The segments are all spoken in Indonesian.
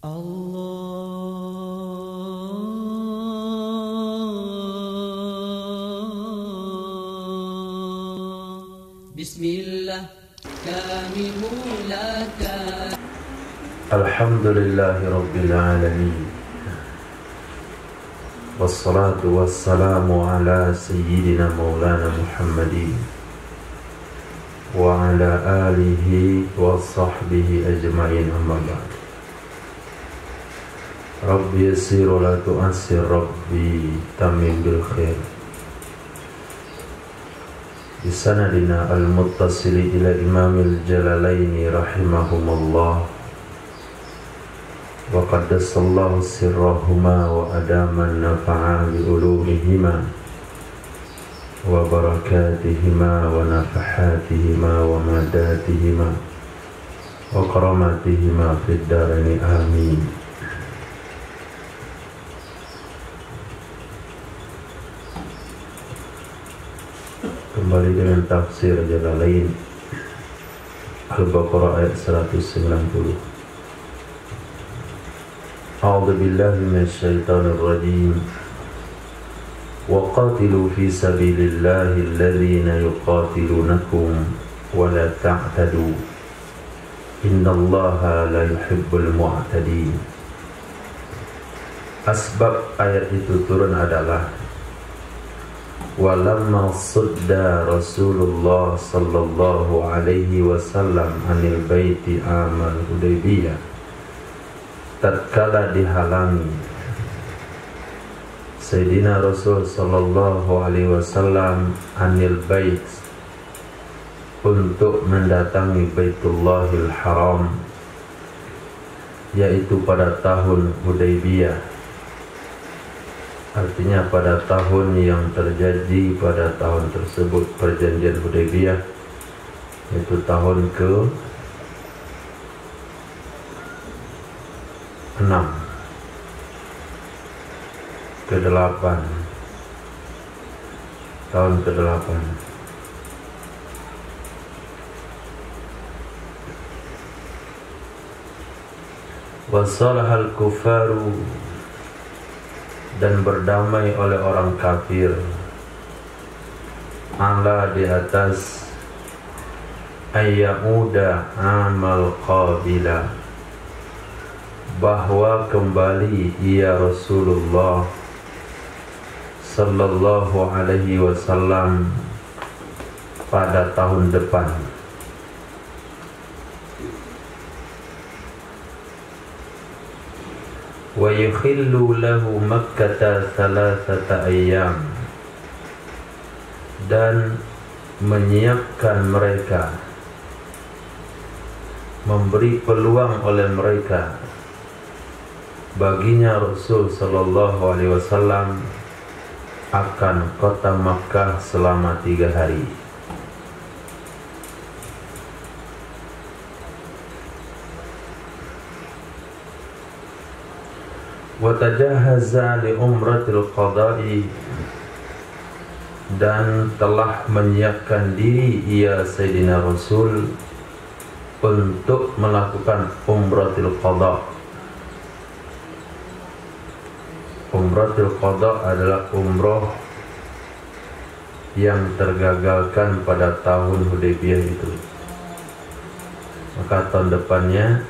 Bismillah kami mulakan. Alhamdulillahi Rabbil Alamin. Wassalatu wassalamu ala Sayyidina Maulana Muhammadin wa ala alihi wa sahbihi ajma'in, amma ba'd. Rabbi yassir wa la tu'assir, Rabbi tamim bil khair. Bisanadina al-muttasili ila imamil jalalaini rahimahumullah wa qaddasallahu sirrahuma wa adaman nafa'a bi ulumihima wa barakatihima wa nafahatihima wa madatihima wa karamatihima fid daraini amin. Kembali dengan tafsir Jalalain Al-Baqarah ayat 190. A'udzu billahi minasy syaithanir rajim. Wa qatilu fi sabilillahi alladhina yuqatilunakum wa la ta'tadu. Innallaha la yuhibbul mu'tadin. Asbab ayat itu turun adalah walamma sudda Rasulullah sallallahu alaihi wasallam anil baiti amal Hudaybiyah, tatkala dihalangi Sayyidina Rasul sallallahu alaihi wasallam anil bait, untuk mendatangi Baitullahil Haram, yaitu pada tahun Hudaybiyah. Artinya pada tahun yang terjadi pada tahun tersebut perjanjian Hudaybiyah, yaitu tahun ke-6 ke-8, tahun ke-8. Wasalahal kufaru, dan berdamai oleh orang kafir, ala di atas ayyauda amal qabila, bahwa kembali ia Rasulullah sallallahu alaihi wasallam pada tahun depan. Wa yukhillu lahu Makkata thalathata ayyam, dan menyiapkan mereka, memberi peluang oleh mereka baginya Rasul sallallahu alaihi wasallam akan kota Makkah selama 3 hari. Watajahaza li umratil qada'i, dan telah menyiapkan diri ia Sayyidina Rasul untuk melakukan umratil qada'. Umratil qada' adalah umroh yang tergagalkan pada tahun Hudaybiyah itu. Maka tahun depannya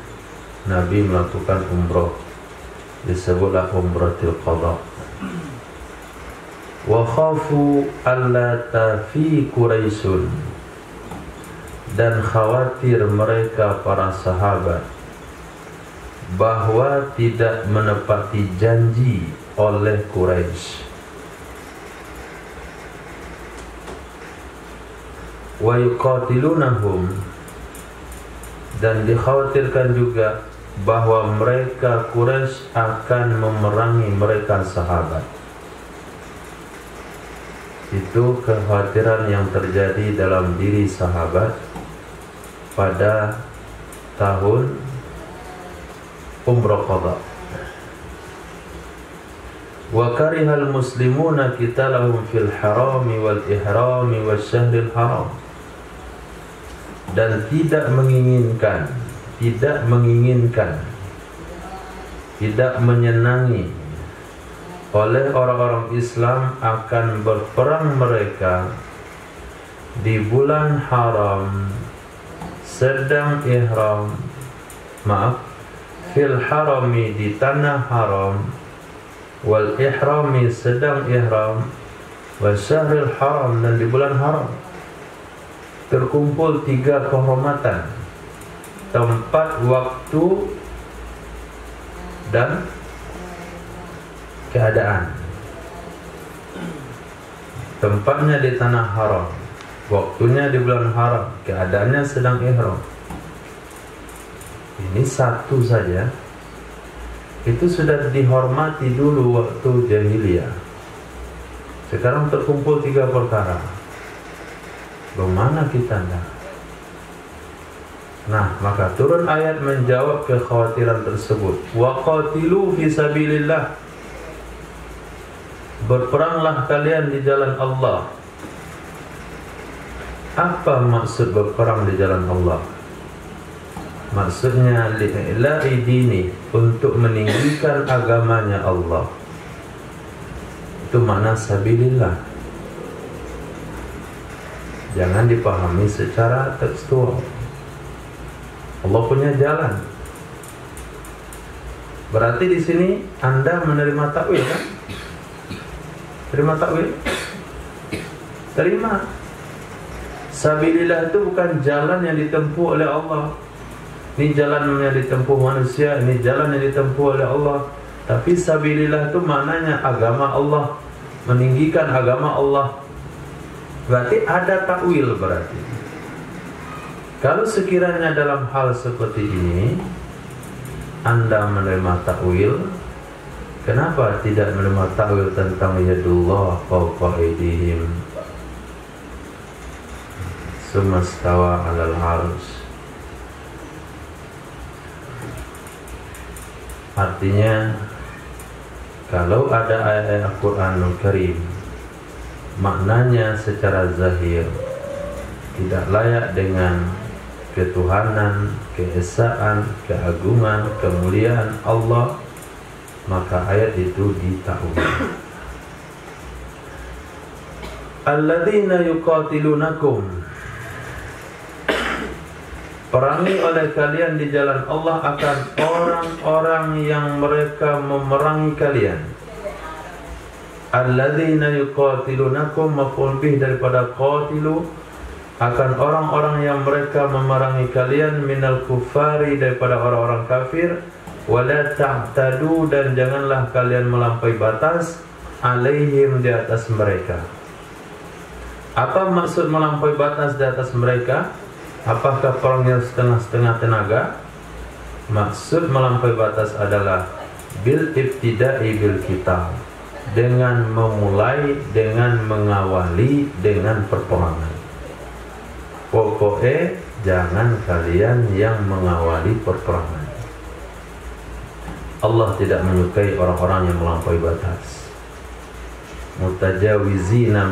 Nabi melakukan umroh, disebutlah umratul qada. Wa khafu alla tafi Quraisyun, dan khawatir mereka para sahabat bahwa tidak menepati janji oleh Quraisy. Wa yuqatilunahum, dan dikhawatirkan juga bahwa mereka Quraisy akan memerangi mereka sahabat. Itu kekhawatiran yang terjadi dalam diri sahabat pada tahun umrah qada. Wa karihal muslimuna qitalahum fil harami wal ihrami wasyahril haram, dan tidak menginginkan tidak menyenangi oleh orang-orang Islam akan berperang mereka di bulan haram sedang ihram, fil harami di tanah haram, wal ihrami sedang ihram, wal syahril haram dan di bulan haram. Terkumpul 3 kehormatan: tempat, waktu, dan keadaan. Tempatnya di tanah haram, waktunya di bulan haram, keadaannya sedang ihram. Ini satu saja itu sudah dihormati dulu waktu jahiliyah. Sekarang terkumpul 3 perkara. Bagaimana kita enggak? Nah, maka turun ayat menjawab kekhawatiran tersebut. Wa qatilu fi sabilillah. Berperanglah kalian di jalan Allah. Apa maksud berperang di jalan Allah? Maksudnya li'ila'i dini, untuk meninggikan agamanya Allah. Itu makna sabilillah. Jangan dipahami secara tekstual. Allah punya jalan. Berarti di sini Anda menerima takwil kan? Terima takwil? Terima. Sabilillah itu bukan jalan yang ditempuh oleh Allah. Ini jalan yang ditempuh manusia, ini jalan yang ditempuh oleh Allah. Tapi sabilillah itu maknanya agama Allah, meninggikan agama Allah. Berarti ada takwil berarti. Kalau sekiranya dalam hal seperti ini Anda menerima takwil, kenapa tidak menerima takwil tentang yadullah fawqa aydihim sumastawa 'alal 'arsy? Artinya, kalau ada ayat Al-Quranul Karim maknanya secara zahir tidak layak dengan ketuhanan, keesaan, keagungan, kemuliaan Allah, maka ayat itu ditakwil. Alladzina yuqatilunakum, perangi oleh kalian di jalan Allah akan orang-orang yang mereka memerangi kalian. Alladzina yuqatilunakum, maf'ul bih daripada qatilu, akan orang-orang yang mereka memerangi kalian, minal kufari, daripada orang-orang kafir. Wala ta'tadu, dan janganlah kalian melampaui batas, alaihim, di atas mereka. Apa maksud melampaui batas di atas mereka? Apakah perangnya setengah-setengah tenaga? Maksud melampaui batas adalah bil ibtida'i bil kitab, dengan memulai, dengan mengawali dengan perperangan. Pokoknya jangan kalian yang mengawali perperangan. Allah tidak menyukai orang-orang yang melampaui batas. Mutajawizina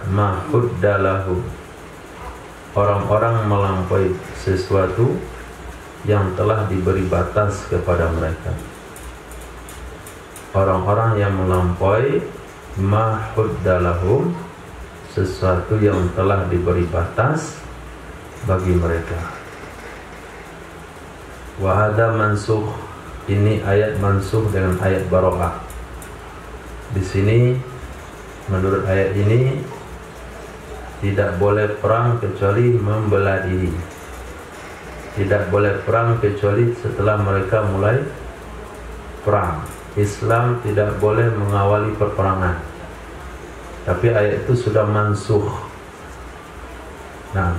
mahudda lahu, orang-orang melampaui sesuatu yang telah diberi batas kepada mereka. Orang-orang yang melampaui mahudda lahum, sesuatu yang telah diberi batas bagi mereka. Wa hadza mansukh, ini ayat mansukh dengan ayat Bara'ah. Di sini menurut ayat ini tidak boleh perang kecuali membelah diri. Tidak boleh perang kecuali setelah mereka mulai perang. Islam tidak boleh mengawali perperangan. Tapi ayat itu sudah mansukh. Nah,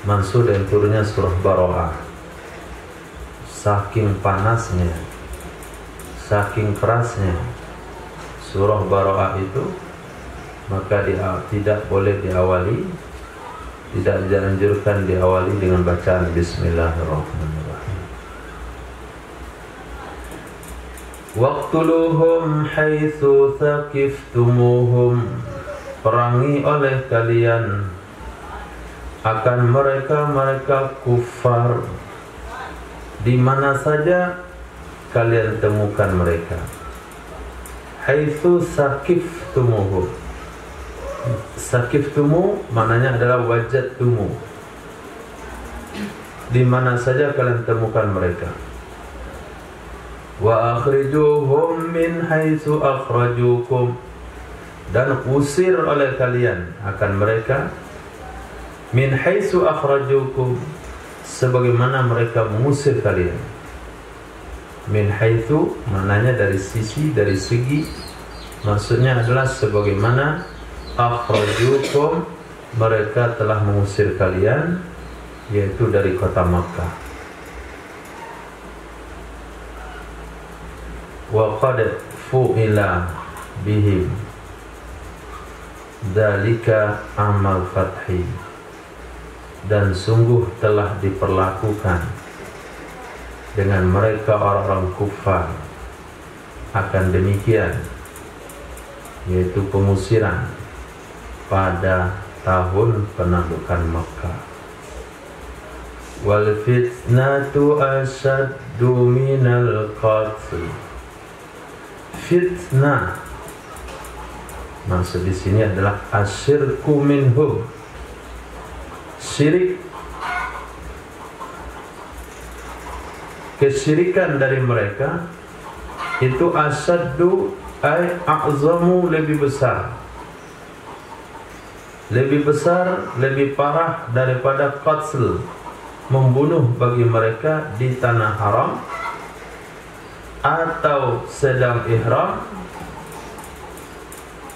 mansukh dan turunnya surah Bara'ah. Saking panasnya, saking kerasnya surah Bara'ah itu, maka tidak boleh diawali, tidak dianjurkan diawali dengan bacaan Bismillahirrahmanirrahim. Waqtuluhum haitsu thaqiftumuhum, perangi oleh kalian akan mereka kufar di mana saja kalian temukan mereka. Haitsu saqiftumuhu. Saqiftumu maknanya adalah wajadtumu. Di mana saja kalian temukan mereka. Wa akhrijuhum min haitsu akhrajukum, dan usir oleh kalian akan mereka min haitsu akhrajukum, sebagaimana mereka mengusir kalian. Min haitsu maknanya dari sisi, dari segi, maksudnya adalah sebagaimana akhrajukum, mereka telah mengusir kalian, yaitu dari kota Makkah. Wa qad fu'ila bihim dzalika amal fathi, dan sungguh telah diperlakukan dengan mereka orang-orang kufar akan demikian, yaitu pengusiran pada tahun penaklukan Makkah. Wal fitnatu asyaddu minal qatl. Fitnah maksud di sini adalah asyirku minhum, syirik, kesyirikan dari mereka itu asyaddu ay a'zamu, lebih besar, lebih besar, lebih parah daripada qatl, membunuh bagi mereka di tanah haram atau sedang ihram.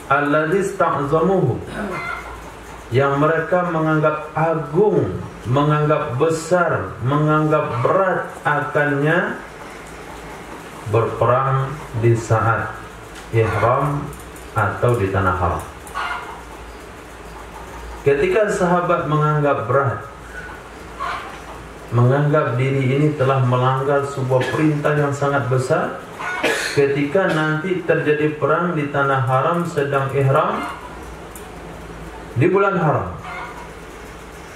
Alladzi sta'zamuhu, yang mereka menganggap agung, menganggap besar, menganggap berat akannya berperang di saat ihram atau di tanah haram. Ketika sahabat menganggap berat, menganggap diri ini telah melanggar sebuah perintah yang sangat besar, ketika nanti terjadi perang di tanah haram sedang ihram di bulan haram,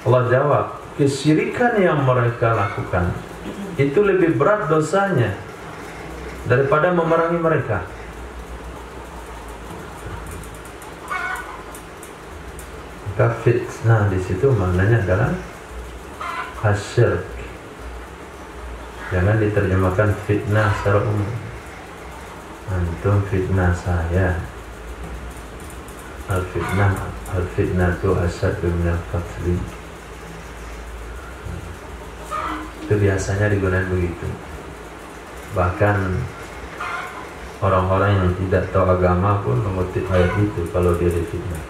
Allah jawab, kesyirikan yang mereka lakukan itu lebih berat dosanya daripada memerangi mereka. Maka fitnah di situ maknanya adalah asyirk. Jangan diterjemahkan fitnah secara umum. Antum fitnah saya. Al-fitnatu asyaddu minal qatli. Itu biasanya digunakan begitu. Bahkan orang-orang yang tidak tahu agama pun mengutip ayat itu kalau dia difitnah.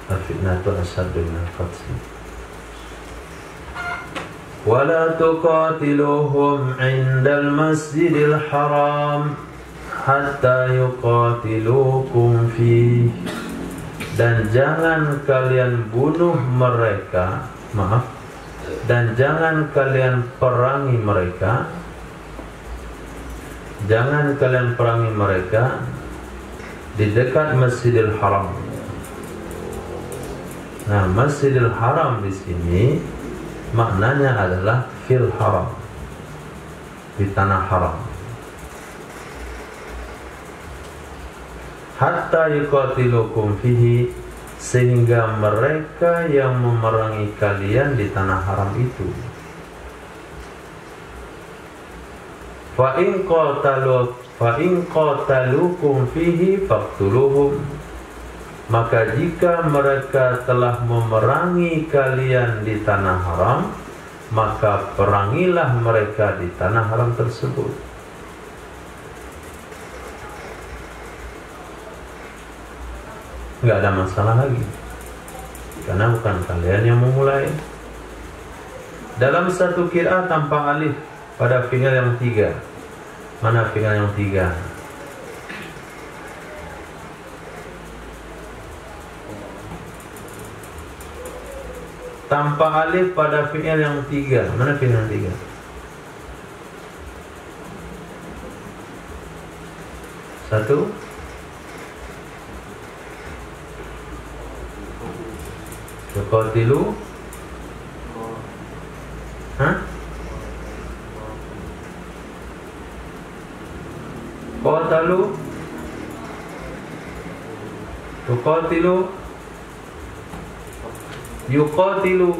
Al-fitnatu asyaddu minal qatli. Wala tuqatiluhum 'indal masjidil haram hatta yuqatilukum fihi, dan jangan kalian bunuh mereka, dan jangan kalian perangi mereka, jangan kalian perangi mereka di dekat Masjidil Haram. Nah, Masjidil Haram di sini maknanya adalah fil haram, di tanah haram. Hatta yuqatilukum fihi, sehingga mereka yang memerangi kalian di tanah haram itu. Fa in qatalukum fihi faqtuluhum, maka jika mereka telah memerangi kalian di tanah haram, maka perangilah mereka di tanah haram tersebut. Nggak ada masalah lagi, karena bukan kalian yang memulai. Dalam satu qiraat tanpa alif pada fi'il yang 3. Mana fi'il yang 3? Tanpa alif pada fi'il yang 3. Mana fi'il yang 3? Satu. Yuqatilu. Hah? qatalu, tuqatilu, yuqatilu.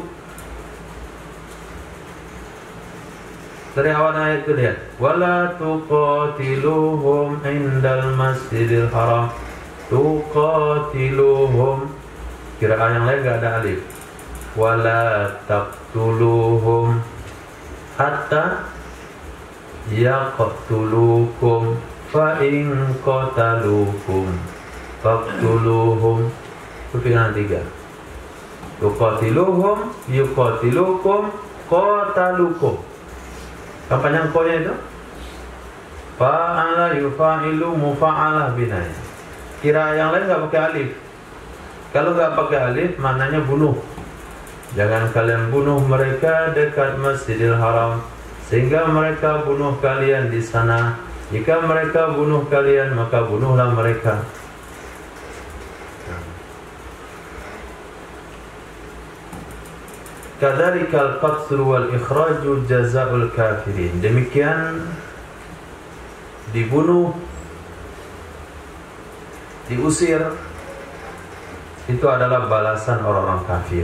Dari awal ayat itu lihat, wala tuqatiluhum indal masjidil haram. Tuqatiluhum, kiraan yang lain gak ada alif. Wala taqtuluhum hatta yaqtulukum fa in qataluhum faqtuluhum. Itu pilihan 3. Tuqatiluhum, yuqatilukum, qatalukum. Apa panjang konya itu? Fa'ala yufa'ilu mufa'alah binaya. Kira yang lain gak pakai alif. Kalau gak pakai alif, maknanya bunuh. Jangan kalian bunuh mereka dekat Masjidil Haram, sehingga mereka bunuh kalian di sana. Jika mereka bunuh kalian, maka bunuhlah mereka. Kadzalikal qatlu wal ikhraju jazaa'ul kafirin. Demikian dibunuh, diusir, itu adalah balasan orang-orang kafir.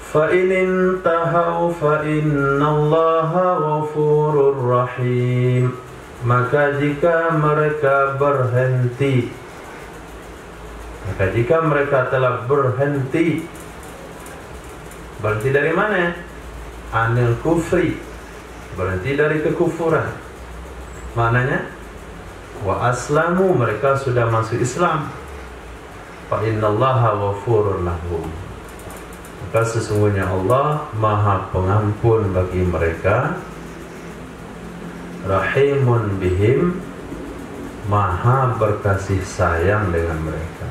Fa in intahu fa innallaha ghafurur rahim. Maka jika mereka berhenti, maka jika mereka telah berhenti dari mana? Anil kufri, berhenti dari kekufuran. Maknanya wa aslamu, mereka sudah masuk Islam. Fa innallaha ghafurur lahum. Maka sesungguhnya Allah Maha Pengampun bagi mereka, Rahimun bihim, Maha berkasih sayang dengan mereka.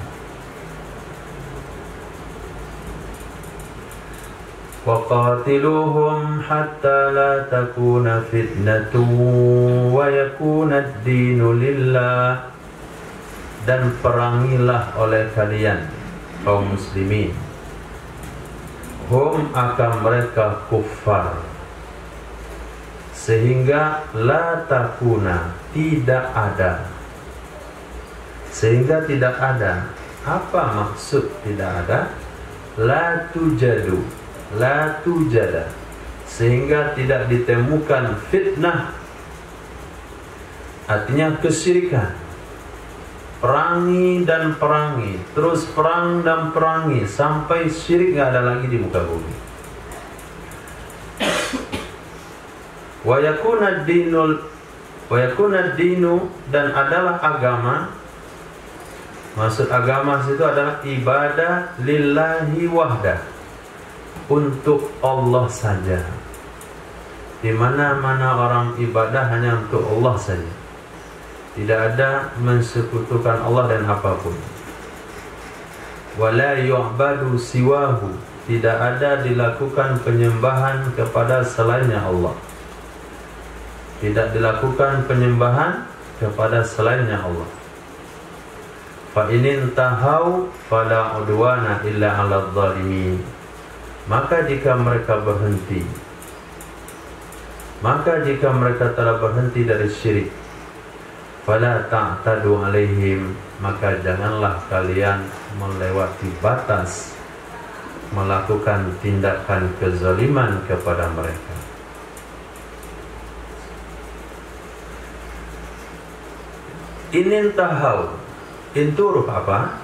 وَقَاتِلُوهُمْ حَتَّى لَا تَكُونَ فِتْنَةٌ وَيَكُونَ الدِّينُ لِلَّهِ. Dan perangilah oleh kalian kaum muslimin, hum akan mereka kuffar, sehingga la takuna, tidak ada. Sehingga tidak ada. Apa maksud tidak ada? La tujadu, la tujada, sehingga tidak ditemukan fitnah, artinya kesyirikan. Perangi dan perangi, terus perang dan perangi, sampai syirik gak ada lagi di muka bumi. Wa yakuna dinu, dan adalah agama. Maksud agama itu adalah ibadah lillahi wahdah, untuk Allah saja. Di mana-mana orang ibadah hanya untuk Allah saja. Tidak ada mensekutukan Allah dan apapun. Wala yu'badu siwahu, tidak ada dilakukan penyembahan kepada selainnya Allah. Tidak dilakukan penyembahan kepada selainnya Allah. Fa inin tahau fala udwana illa 'alal zalimin. Maka jika mereka berhenti, maka jika mereka telah berhenti dari syirik, fala ta'tadu alaihim, maka janganlah kalian melewati batas, melakukan tindakan kezaliman kepada mereka. Inin tahau, itu huruf apa?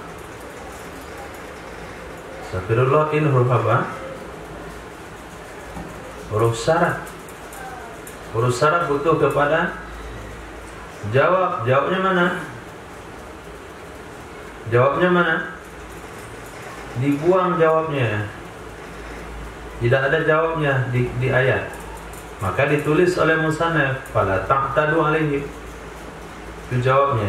Astagfirullah, in huruf apa? Huruf syarat. Huruf syarat butuh kepada jawab. Jawabnya mana? Jawabnya mana? Dibuang jawabnya. Tidak ada jawabnya di ayat. Maka ditulis oleh musannaf, fala ta'tadu alaihim. Itu jawabnya.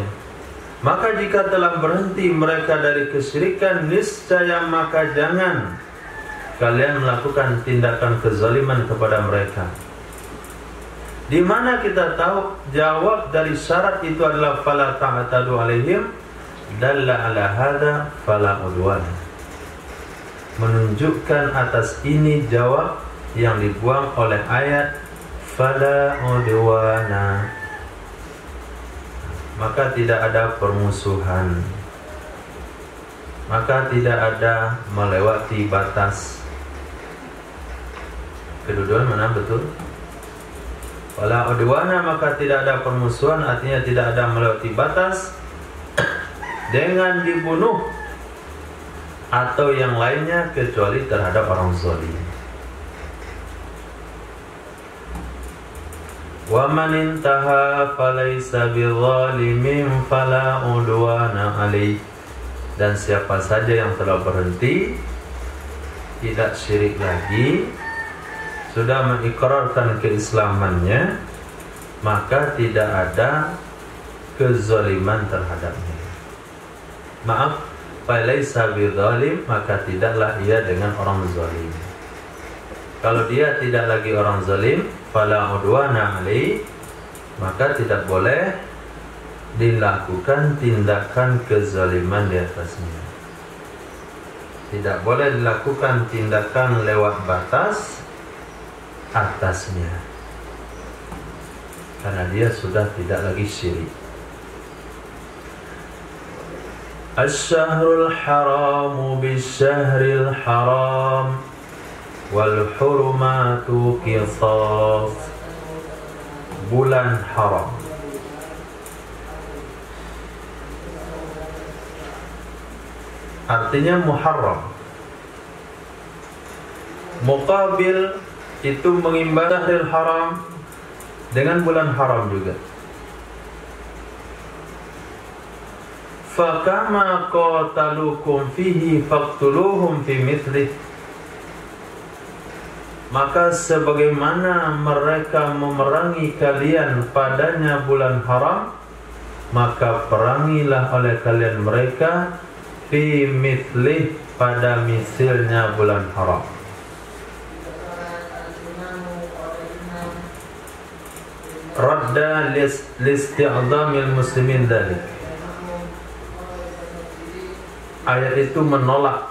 Maka jika telah berhenti mereka dari kesyirikan, niscaya maka jangan kalian melakukan tindakan kezaliman kepada mereka. Di mana kita tahu jawab dari syarat itu adalah fala ta'tadu alaihim, dalla ala hada fala udwan. Menunjukkan atas ini jawab yang dibuang oleh ayat fala udwana, maka tidak ada permusuhan, maka tidak ada melewati batas. Kedua-duanya mana betul? Fala udwana, maka tidak ada permusuhan, artinya tidak ada melewati batas dengan dibunuh atau yang lainnya kecuali terhadap orang zalim. Wa man intaha falaysa bidzalimin fala udwana alaih, dan siapa saja yang telah berhenti, tidak syirik lagi, sudah mengikrarkan keislamannya, maka tidak ada kezaliman terhadapnya. Maaf, falaysa bidzalim, maka tidaklah ia dengan orang zalim. Kalau dia tidak lagi orang zalim, fala udwana alaih, maka tidak boleh dilakukan tindakan kezaliman di atasnya. Tidak boleh dilakukan tindakan lewat batas atasnya, karena dia sudah tidak lagi syirik. Asy-syahrul haramu bisyahril haram wal hurumatu qisas. Bulan haram, artinya Muharram. Muqabil itu mengimbang syahril haram dengan bulan haram juga. Fakama qatalukum fihi faqtuluhum fi mithlih, maka sebagaimana mereka memerangi kalian padanya bulan haram, maka perangilah oleh kalian mereka fi mithlih, pada misilnya bulan haram. Radda listi'adhamil muslimin dhalik, ayat itu menolak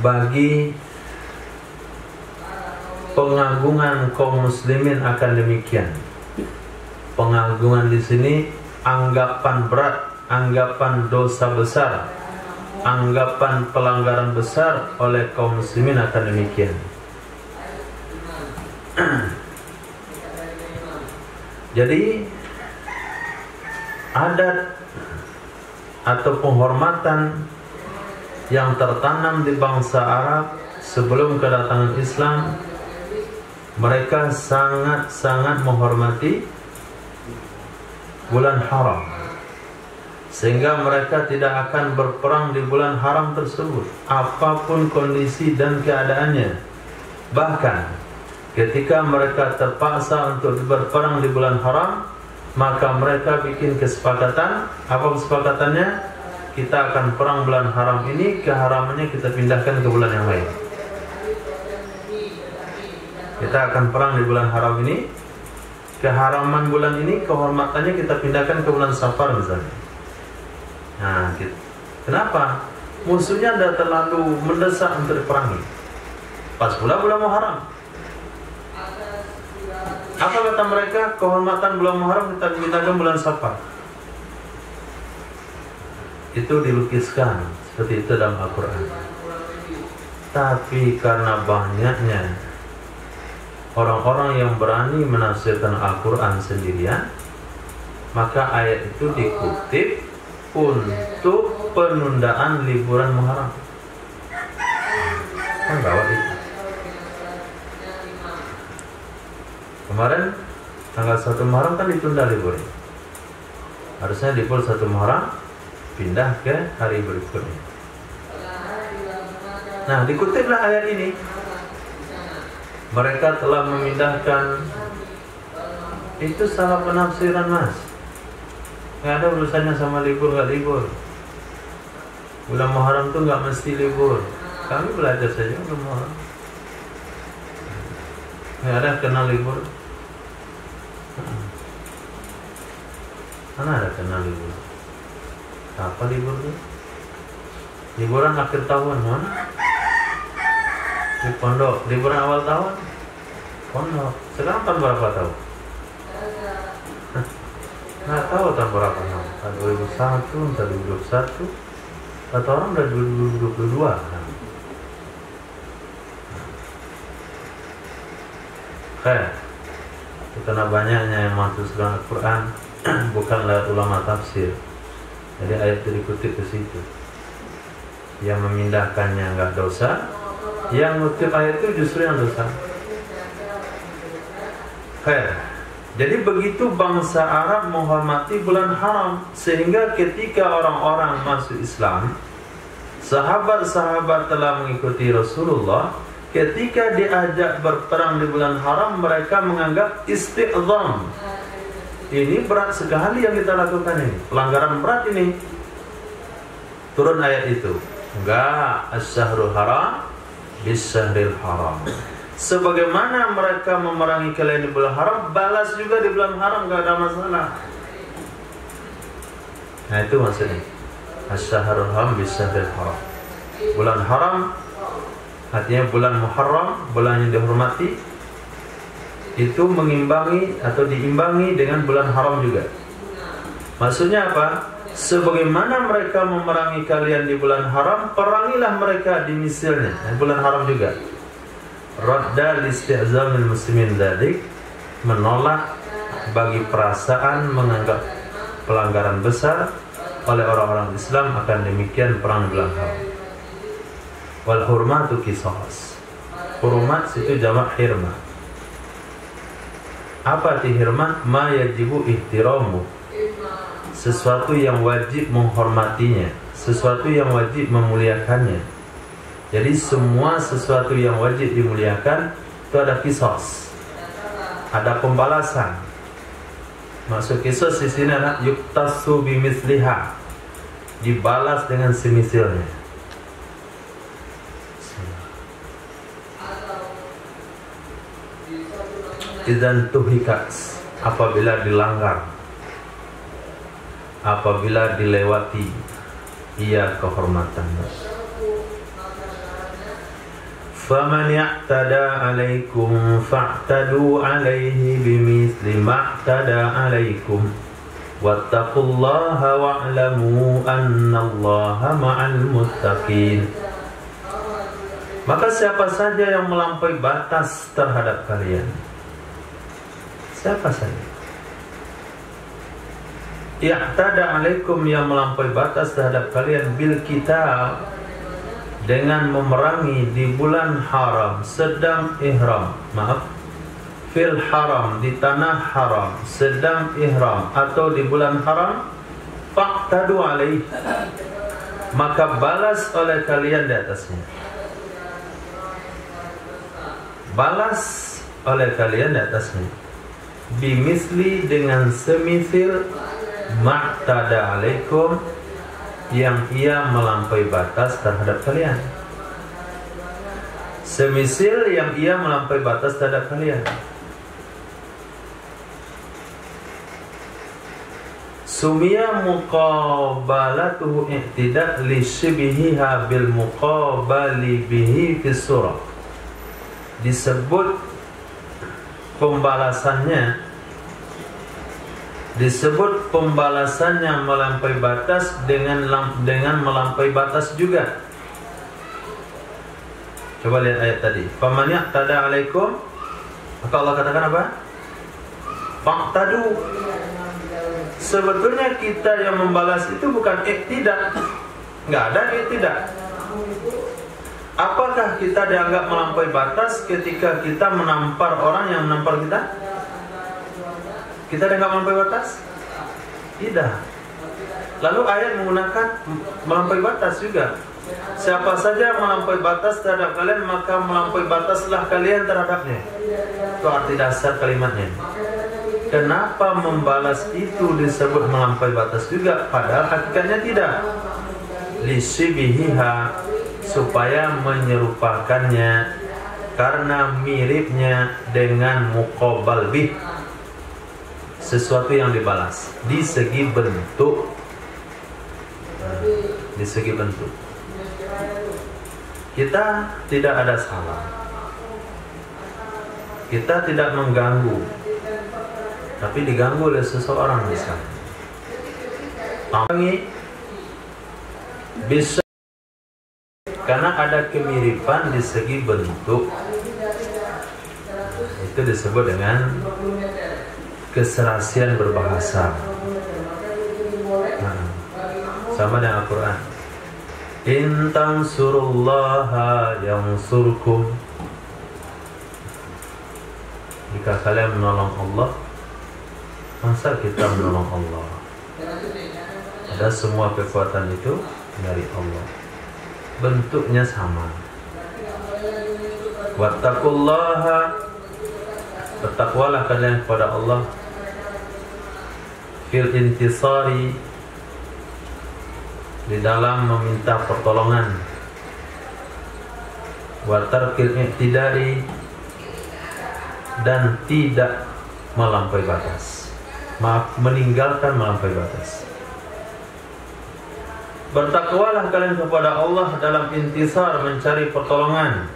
bagi pengagungan kaum muslimin akan demikian. Pengagungan di sini anggapan berat, anggapan dosa besar, anggapan pelanggaran besar oleh kaum muslimin akan demikian. Jadi adat atau penghormatan yang tertanam di bangsa Arab sebelum kedatangan Islam, mereka sangat-sangat menghormati bulan haram, sehingga mereka tidak akan berperang di bulan haram tersebut apapun kondisi dan keadaannya. Bahkan ketika mereka terpaksa untuk berperang di bulan haram, maka mereka bikin kesepakatan. Apa kesepakatannya? Kita akan perang bulan haram ini, keharamannya kita pindahkan ke bulan yang lain. Kita akan perang di bulan haram ini, keharaman bulan ini, kehormatannya kita pindahkan ke bulan Safar misalnya. Nah, gitu. Kenapa? Musuhnya sudah terlalu mendesak untuk diperangi. Pas pula bulan Muharram. Apa kata mereka? Kehormatan bulan Muharram kita pindahkan bulan Safar. Itu dilukiskan seperti itu dalam Al-Quran. Tapi karena banyaknya orang-orang yang berani menafsirkan Al-Quran sendirian, maka ayat itu dikutip untuk penundaan liburan Muharram. Kan gawat itu. Kemarin tanggal 1 Muharram kan ditunda liburnya. Harusnya libur 1 Muharram pindah ke hari berikutnya. Nah, dikutiplah ayat ini. Mereka telah memindahkan. Itu salah penafsiran, Mas. Nggak ada urusannya sama libur nggak libur. Bulan Muharram tuh nggak mesti libur. Kami belajar saja bulan Muharram. Nggak ada kenal libur. Mana ada kenal libur? Apa libur tuh? Liburan akhir tahun mana? Di pondok. Liburan awal tahun? pondok. Sekarang tahun berapa tahu? Nggak tahu tahun berapa, tahun 2001, tahun 2021, atau orang udah 2022. Karena banyaknya yang masuk dalam Al-Quran bukan lewat ulama tafsir. Jadi ayat itu dikutip ke situ. Yang memindahkannya nggak dosa, yang ngutip ayat itu justru yang dosa. Jadi begitu bangsa Arab menghormati bulan haram, sehingga ketika orang-orang masuk Islam, sahabat-sahabat telah mengikuti Rasulullah. Ketika diajak berperang di bulan haram, mereka menganggap isti'zam. Ini berat sekali yang kita lakukan ini, pelanggaran berat ini. Turun ayat itu. Enggak, as-syahrul haram bis-syahril haram. Sebagaimana mereka memerangi kalian di bulan haram, balas juga di bulan haram, enggak ada masalah. Nah itu maksudnya. As-syahrul haram bis-syahril haram. Bulan haram artinya bulan Muharram, bulan yang dihormati, itu mengimbangi atau diimbangi dengan bulan haram juga. Maksudnya apa? Sebagaimana mereka memerangi kalian di bulan haram, perangilah mereka di misalnya bulan haram juga. Radda listi'zamil muslimin dzalik, menolak bagi perasaan menganggap pelanggaran besar oleh orang-orang Islam, akan demikian perang di bulan haram. Wal hurmatu qisas. Hurmat itu jamak hirma. Apa arti hirma? Ma yajibu ihtiramu. Sesuatu yang wajib menghormatinya, sesuatu yang wajib memuliakannya. Jadi semua sesuatu yang wajib dimuliakan itu ada qisas. Ada pembalasan. Maksud qisas di sini adalah yuktasu bimithliha. Dibalas dengan semisalnya. Idzan tuhikas, apabila dilanggar, apabila dilewati ia kehormatannya. Faman ya'tada 'alaikum fa'tadu 'alaihi bimithli ma'tada 'alaikum wattaqullaha wa'lamu annallaha ma'al muttaqin. Maka siapa saja yang melampaui batas terhadap kalian, siapa saja i'tada alaikum, yang melampaui batas terhadap kalian, bil kitab, dengan memerangi di bulan haram, sedang ihram, fil haram, di tanah haram, sedang ihram, atau di bulan haram, fa'tadu alaih, maka balas oleh kalian di atasnya. Balas oleh kalian di atasnya. Bimisli, dengan semisil, ma'tada alaikum, yang ia melampaui batas terhadap kalian. Semisil yang ia melampaui batas terhadap kalian. Sumia muqabalatuhu i'tida' li shibhiha bil muqabali bihi fi surah. Disebut pembalasannya, disebut pembalasannya melampaui batas dengan melampaui batas juga. Coba lihat ayat tadi. Faman ya'tada 'alaikum, maka Allah katakan apa? Fa'tadu. Sebetulnya kita yang membalas itu bukan iktidak. Enggak ada iktidak. Apakah kita dianggap melampaui batas ketika kita menampar orang yang menampar kita? Kita dianggap melampaui batas? Tidak. Lalu ayat menggunakan melampaui batas juga. Siapa saja melampaui batas terhadap kalian, maka melampaui bataslah kalian terhadapnya. Itu arti dasar kalimatnya. Kenapa membalas itu disebut melampaui batas juga, padahal hakikatnya tidak? Lisibihiha, supaya menyerupakannya, karena miripnya dengan muqabal bih, sesuatu yang dibalas di segi bentuk. Di segi bentuk kita tidak ada salah. kita tidak mengganggu, tapi diganggu oleh seseorang misalnya. Bisa karena ada kemiripan di segi bentuk, itu disebut dengan keserasian berbahasa. Sama dengan Al-Quran. In tansurullaha yansurkum. Jika kalian menolong Allah, masa kita menolong Allah? Ada semua kekuatan itu dari Allah. Bentuknya sama. Wattaqullaha, bertakwalah kalian kepada Allah. Fil intisari, di dalam meminta pertolongan. Wa tarkil i'tidai, dan tidak melampaui batas. Meninggalkan melampaui batas. Bertakwalah kalian kepada Allah dalam intisar, mencari pertolongan,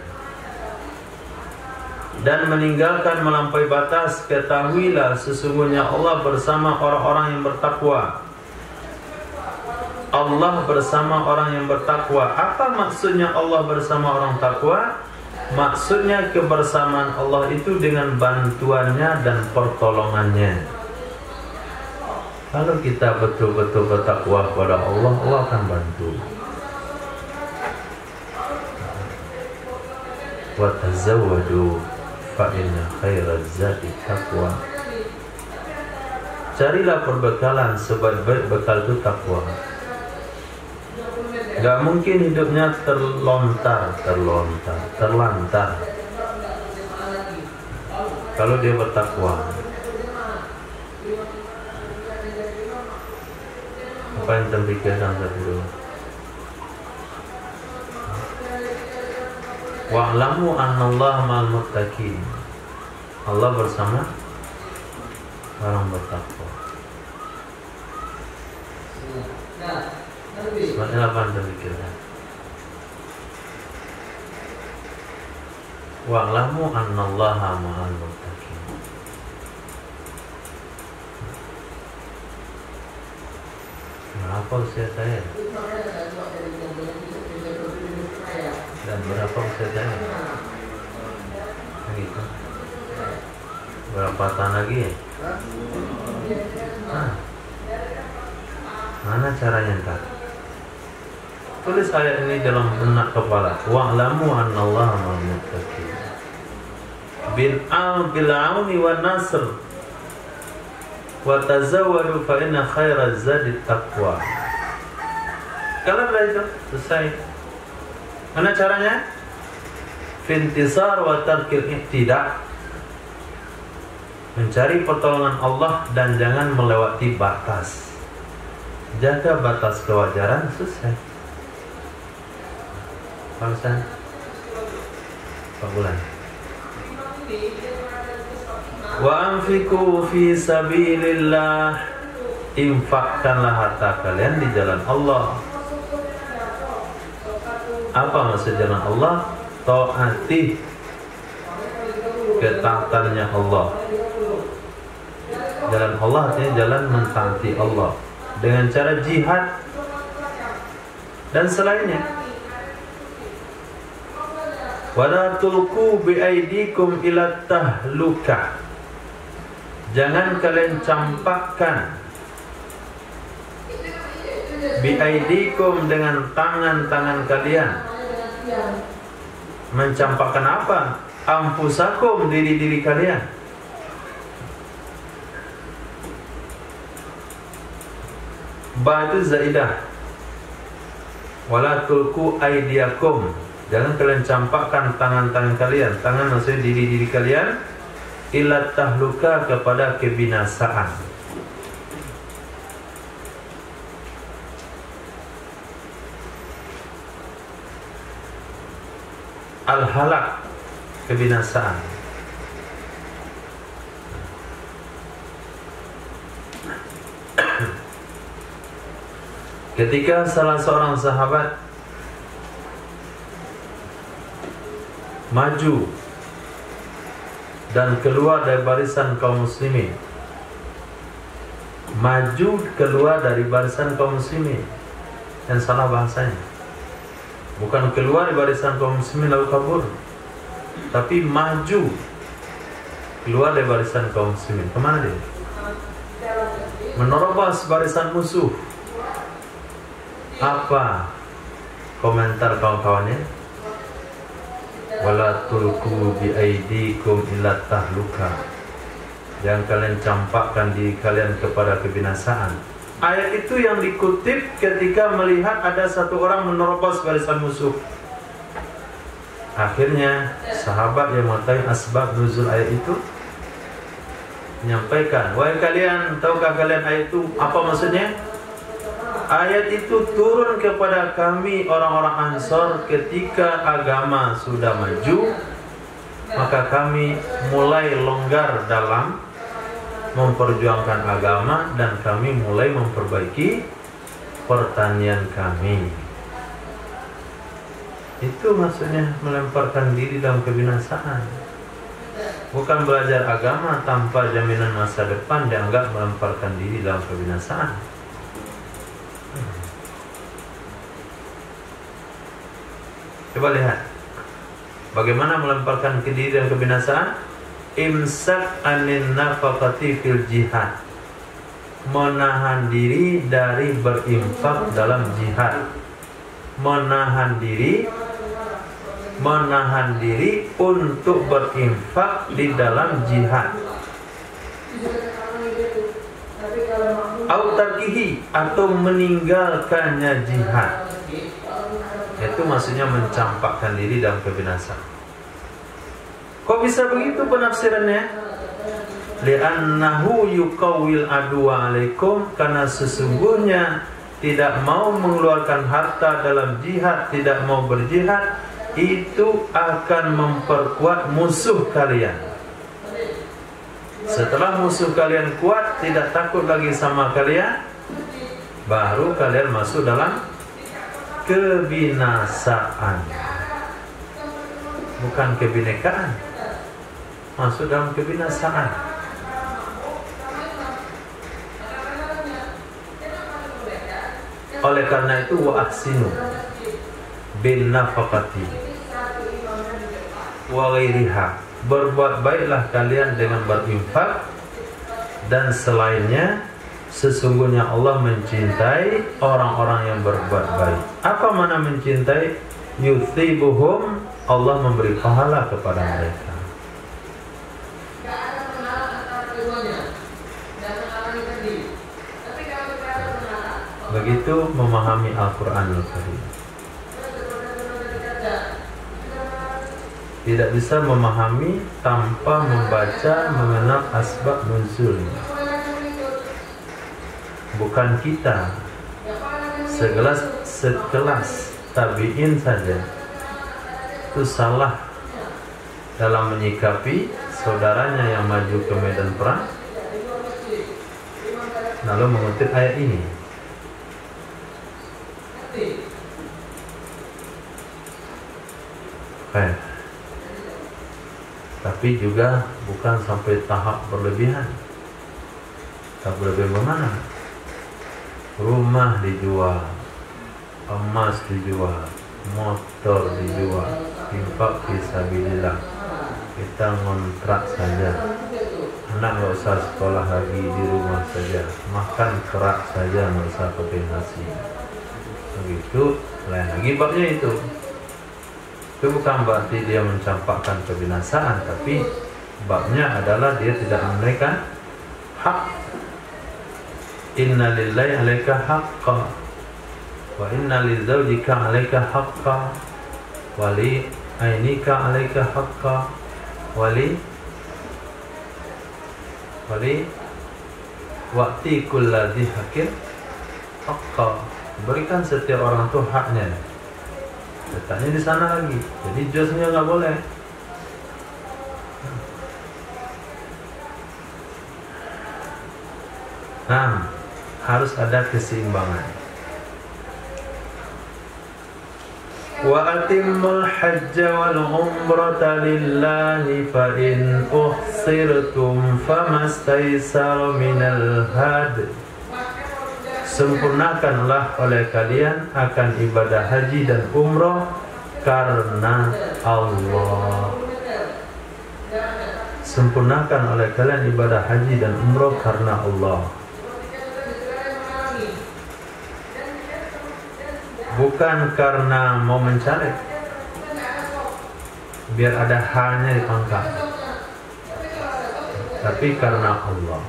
dan meninggalkan melampaui batas. Ketahuilah sesungguhnya Allah bersama orang-orang yang bertakwa. Allah bersama orang yang bertakwa. Apa maksudnya Allah bersama orang takwa? Maksudnya kebersamaan Allah itu dengan bantuannya dan pertolongannya. Kalau kita betul-betul bertakwa kepada Allah, Allah akan bantu. Wa tazawwadu fa inna khairaz zadi taqwa. Carilah perbekalan, sebaik-baik bekal itu takwa. Gak mungkin hidupnya terlantar kalau dia bertakwa. Apa yang terpikirkan tadi dulu? Wa'lamu annallaha ma'al muttaqin. Allah bersama orang bertakwa. Sebenarnya apa yang terpikirkan? Wa'lamu annallaha ma'al muttaqin. Berapa usia saya? Dan berapa usia saya? Gitu. Berapa tahun lagi ya? Mana caranya ntar? Tulis ayat ini dalam benak kepala. Wa'lamu annallaha ma'al muttaqin. Bil auni wan nasr. Wa tazawwadu fa inna khairaz zadi taqwa. Kalau sudah itu selesai. Mana caranya? Fintisar wa tarkil ihtida. Mencari pertolongan Allah dan jangan melewati batas. Jaga batas kewajaran, selesai. Bangsa 4 bulan. Wa anfiqu fi sabilillah. Infakkanlah harta kalian di jalan Allah. Apa maksud jalan Allah? Taati, ketaatannya Allah. Jalan Allah artinya jalan mentaati Allah dengan cara jihad dan selainnya. Wala tulqu biaidikum ila tahlukah. Jangan kalian campakkan biaidikum dengan tangan-tangan kalian. Mencampakkan apa? Ampusakum, diri-diri kalian. Ba itu zaidah. Wala tulqu aidiakum. Jangan kalian campakkan tangan-tangan kalian. Tangan maksudnya diri-diri kalian. Ila tahluka, kepada kebinasaan. Al-halak, kebinasaan. Ketika salah seorang sahabat maju dan keluar dari barisan kaum muslimin. Maju keluar dari barisan kaum muslimin. Yang salah bahasanya. Bukan keluar dari barisan kaum muslimin lalu kabur, tapi maju keluar dari barisan kaum muslimin. Kemana dia? Menerobos barisan musuh. Apa komentar kawan-kawannya? Wala tulqu bi aidikum ila tahluka. Jangan kalian campakkan diri kalian kepada kebinasaan. Ayat itu yang dikutip ketika melihat ada satu orang menerobos barisan musuh. Akhirnya sahabat yang mengetahui asbab nuzul ayat itu menyampaikan, wahai kalian, tahukah kalian ayat itu apa maksudnya? Ayat itu turun kepada kami orang-orang Ansor ketika agama sudah maju, maka kami mulai longgar dalam memperjuangkan agama dan kami mulai memperbaiki pertanian kami. Itu maksudnya melemparkan diri dalam kebinasaan. Bukan belajar agama tanpa jaminan masa depan dianggap melemparkan diri dalam kebinasaan. Coba lihat bagaimana melemparkan diri dalam kebinasaan. Imsak anin nafaqati fil jihad, menahan diri dari berinfak dalam jihad. Menahan diri untuk berinfak di dalam jihad. Autarkihi, atau meninggalkannya jihad. Itu maksudnya mencampakkan diri dalam kebinasaan. Kok bisa begitu penafsirannya? Li'annahu yuqawwil adwa alaikum, karena sesungguhnya tidak mau mengeluarkan harta dalam jihad, tidak mau berjihad, itu akan memperkuat musuh kalian. Setelah musuh kalian kuat, tidak takut lagi sama kalian, baru kalian masuk dalam kebinasaan. Bukan kebinekaan, masuk dalam kebinasaan. Oleh karena itu wa ahsinu bin nafaqati wa ghairiha, berbuat baiklah kalian dengan berinfak dan selainnya, sesungguhnya Allah mencintai orang-orang yang berbuat baik. Apa makna mencintai? Yuthibuhum, Allah memberi pahala kepada mereka. Begitu memahami Al-Quranul Karim. Tidak bisa memahami tanpa membaca mengenal asbab nuzulnya. Bukan kita, sekelas tabi'in saja itu salah dalam menyikapi saudaranya yang maju ke medan perang, lalu mengutip ayat ini. Tapi juga bukan sampai tahap berlebihan. Tak berlebihan bagaimana? Rumah dijual, emas dijual, motor dijual, infak fisabilillah. Kita ngontrak saja, anak nggak usah sekolah lagi, di rumah saja, makan kerak saja, nggak usah pakai nasi. Begitu, lain lagi babnya itu. Itu bukan berarti dia mencampakkan kebinasaan, tapi babnya adalah dia tidak menunaikan hak. Inna lillahi alaika haqqa wa inna lizawjika alaika haqqa wa li ainika alaika haqqa wa li wa'ti kulladhi haqqin haqqa. Berikan setiap orang itu haknya. Letaknya di sana lagi. Jadi josnya nggak boleh. Nah, harus ada keseimbangan. Wa atimmul hajja wal umrata lillahi fa in uhsirtum famastaysara minal hadi. Sempurnakanlah oleh kalian akan ibadah haji dan umrah karena Allah. Sempurnakan oleh kalian ibadah haji dan umrah karena Allah. Bukan karena mau mencari, biar ada hanya di pangkal, tapi karena Allah.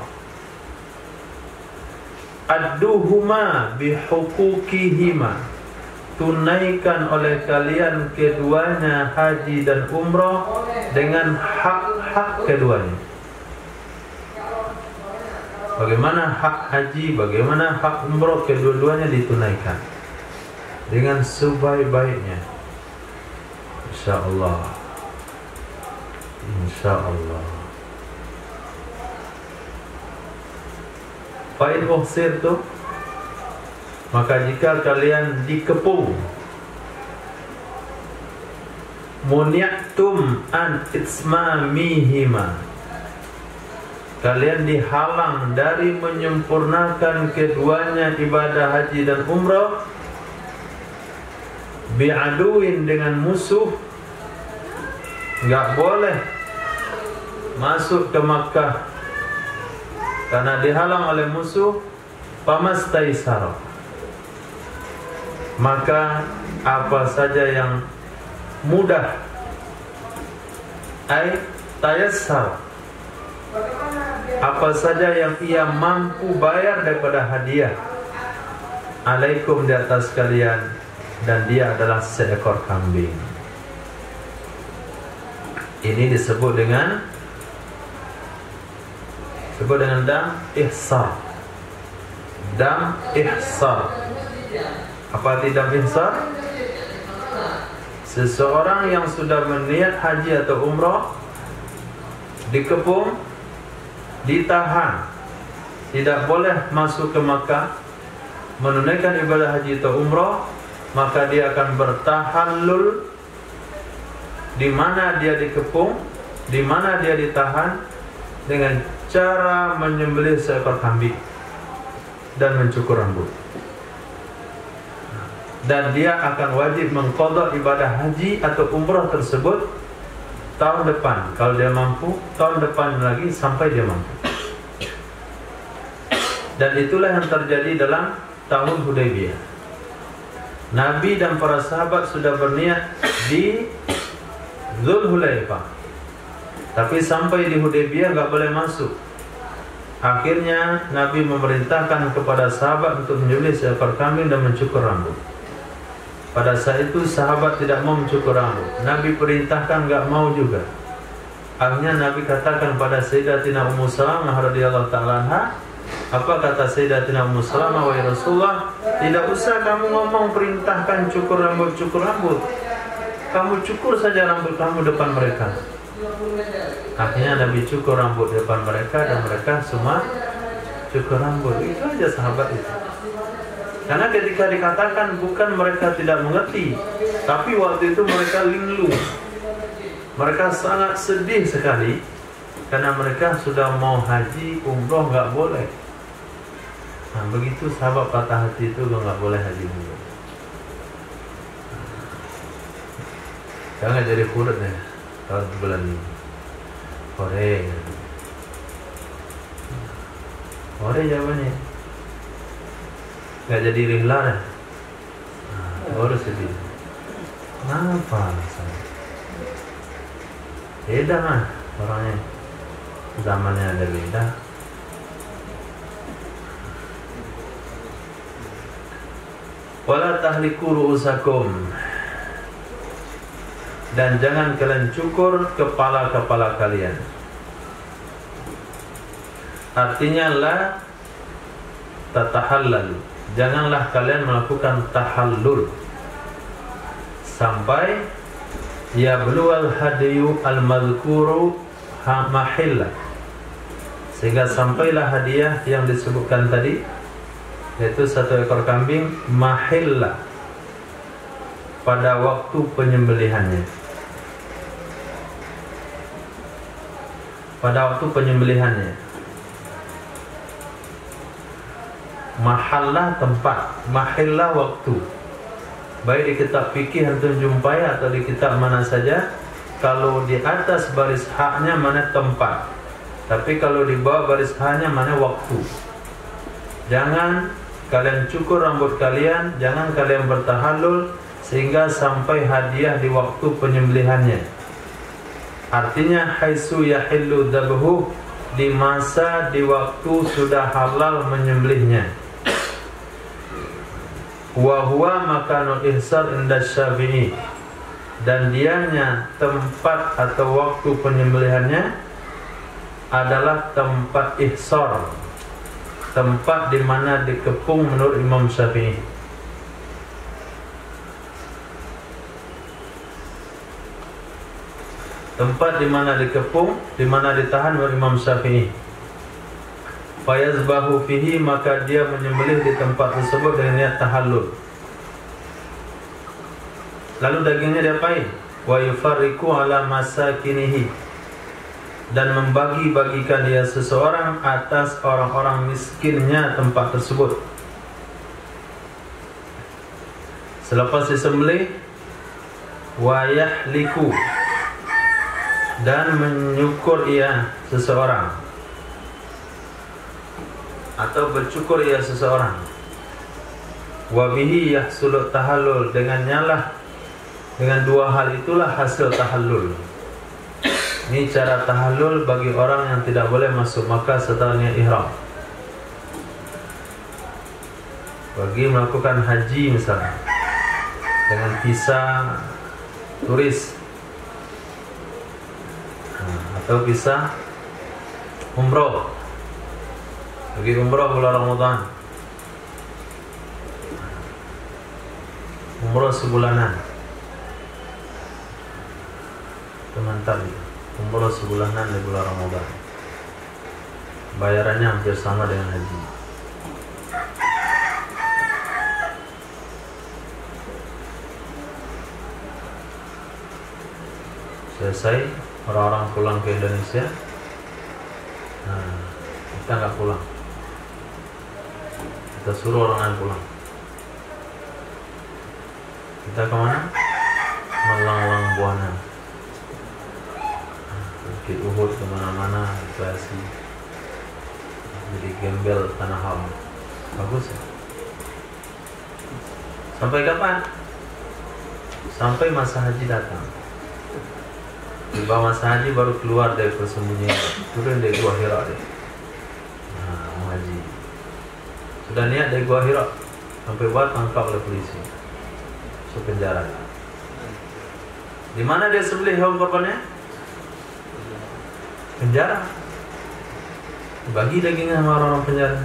Adduhuma bihukukihima, tunaikan oleh kalian keduanya haji dan umrah dengan hak-hak keduanya. Bagaimana hak haji, bagaimana hak umrah, kedua-duanya ditunaikan dengan sebaik-baiknya. InsyaAllah. InsyaAllah. Fa'in uhsirtum, maka jika kalian dikepung, muni'tum an itsmamihima, kalian dihalang dari menyempurnakan keduanya ibadah haji dan umrah, bi'aduin, dengan musuh, enggak boleh masuk ke Makkah karena dihalang oleh musuh, pamastaisara, maka apa saja yang mudah, ay tayassar, apa saja yang ia mampu bayar daripada hadiah, alaikum, di atas kalian, dan dia adalah seekor kambing. Ini disebut dengan dam ihsar. Dam ihsar. Apa arti dam ihsar? Seseorang yang sudah berniat haji atau umrah dikepung, ditahan, tidak boleh masuk ke Makkah menunaikan ibadah haji atau umrah, maka dia akan bertahallul di mana dia dikepung, di mana dia ditahan, dengan cara menyembelih seekor kambing dan mencukur rambut. Dan dia akan wajib mengqadha ibadah haji atau umrah tersebut tahun depan. Kalau dia mampu, tahun depan lagi sampai dia mampu. Dan itulah yang terjadi dalam tahun Hudaybiyah. Nabi dan para sahabat sudah berniat di Dzulhulaifah, tapi sampai di Hudaybiyah enggak boleh masuk. Akhirnya Nabi memerintahkan kepada sahabat untuk menyembelih seekor kambing dan mencukur rambut. Pada saat itu sahabat tidak mau mencukur rambut. Nabi perintahkan, enggak mau juga. Akhirnya Nabi katakan pada Sayyidatina Ummu Salamah radhiyallahu ta'ala anha, apa kata Sayyidatina Ummu Salamah, wahai Rasulullah, tidak usah kamu ngomong perintahkan cukur rambut, kamu cukur saja rambut kamu depan mereka. Akhirnya Nabi cukur rambut depan mereka dan mereka semua cukur rambut. Itu aja sahabat itu. Karena ketika dikatakan, bukan mereka tidak mengerti, tapi waktu itu mereka linglung. Mereka sangat sedih sekali karena mereka sudah mau haji, umroh nggak boleh. Nah, begitu sahabat patah hati itu nggak boleh haji umroh. Jangan jadi kurut ya tahun bulan ini. Ore jawabannya. Nggak jadi rihlah ya. Baru sedih. Kenapa alasannya? Beda mah orangnya. Zamannya ada beda. Wala tahliku ru'usakum, dan jangan kalian cukur kepala-kepala kalian. Artinya la tatahallal, janganlah kalian melakukan tahallul sampai ya bluwal hadiyu al-madhkuru mahilla, sehingga sampailah hadiah yang disebutkan tadi, yaitu satu ekor kambing mahilla, pada waktu penyembelihannya. Pada waktu penyembelihannya. Mahallah tempat, mahillah waktu. Baik di kitab fikih antum jumpai atau di kitab mana saja, kalau di atas baris haknya mana tempat, tapi kalau di bawah baris haknya mana waktu. Jangan kalian cukur rambut kalian, jangan kalian bertahallul sehingga sampai hadiah di waktu penyembelihannya. Artinya haitsu yahillu dzabhu, di masa di waktu sudah halal menyembelihnya. Wa huwa makanul ihsar inda Syafi'i, dan dianya tempat atau waktu penyembelihannya adalah tempat ihsar, tempat di mana dikepung menurut Imam Syafi'i. Tempat di mana dikepung, di mana ditahan oleh Imam Syafi'i. Fayazbahu fihi, maka dia menyembelih di tempat tersebut dengan niat tahallul. Lalu dagingnya diapain? Wa yufarriqu ala masakinihi, dan membagi-bagikan dia seseorang atas orang-orang miskinnya tempat tersebut. Selepas disembelih, wa yahliku, dan menyukur ia seseorang atau bercukur ia seseorang. Wabihi yahsulut tahallul, dengan nyalah, dengan dua hal itulah hasil tahallul. Ini cara tahallul bagi orang yang tidak boleh masuk Makkah setelah niat ihram. Bagi melakukan haji misalnya dengan visa turis, atau bisa umroh, pergi umroh bulan Ramadan, umroh sebulanan, itu mantap ya. Umroh sebulanan di bulan Ramadan, bayarannya hampir sama dengan haji. Selesai, orang-orang pulang ke Indonesia. Nah, kita nggak pulang, kita suruh orang lain pulang. Kita kemana? Melanglang Buana, Bukit Uhud, kemana-mana, rekreasi, jadi gembel tanah haram. Bagus ya. Sampai kapan? Sampai masa haji datang. Di bawah masa haji baru keluar dari persembunyian, turun dari Gua Hira deh. Nah, mau haji. Sudah niat dari Gua Hira, sampai buat tangkap oleh polisi, masuk penjara. Di mana dia sembelih hewan korbannya? Penjara. Bagi dagingnya sama orang-orang penjara.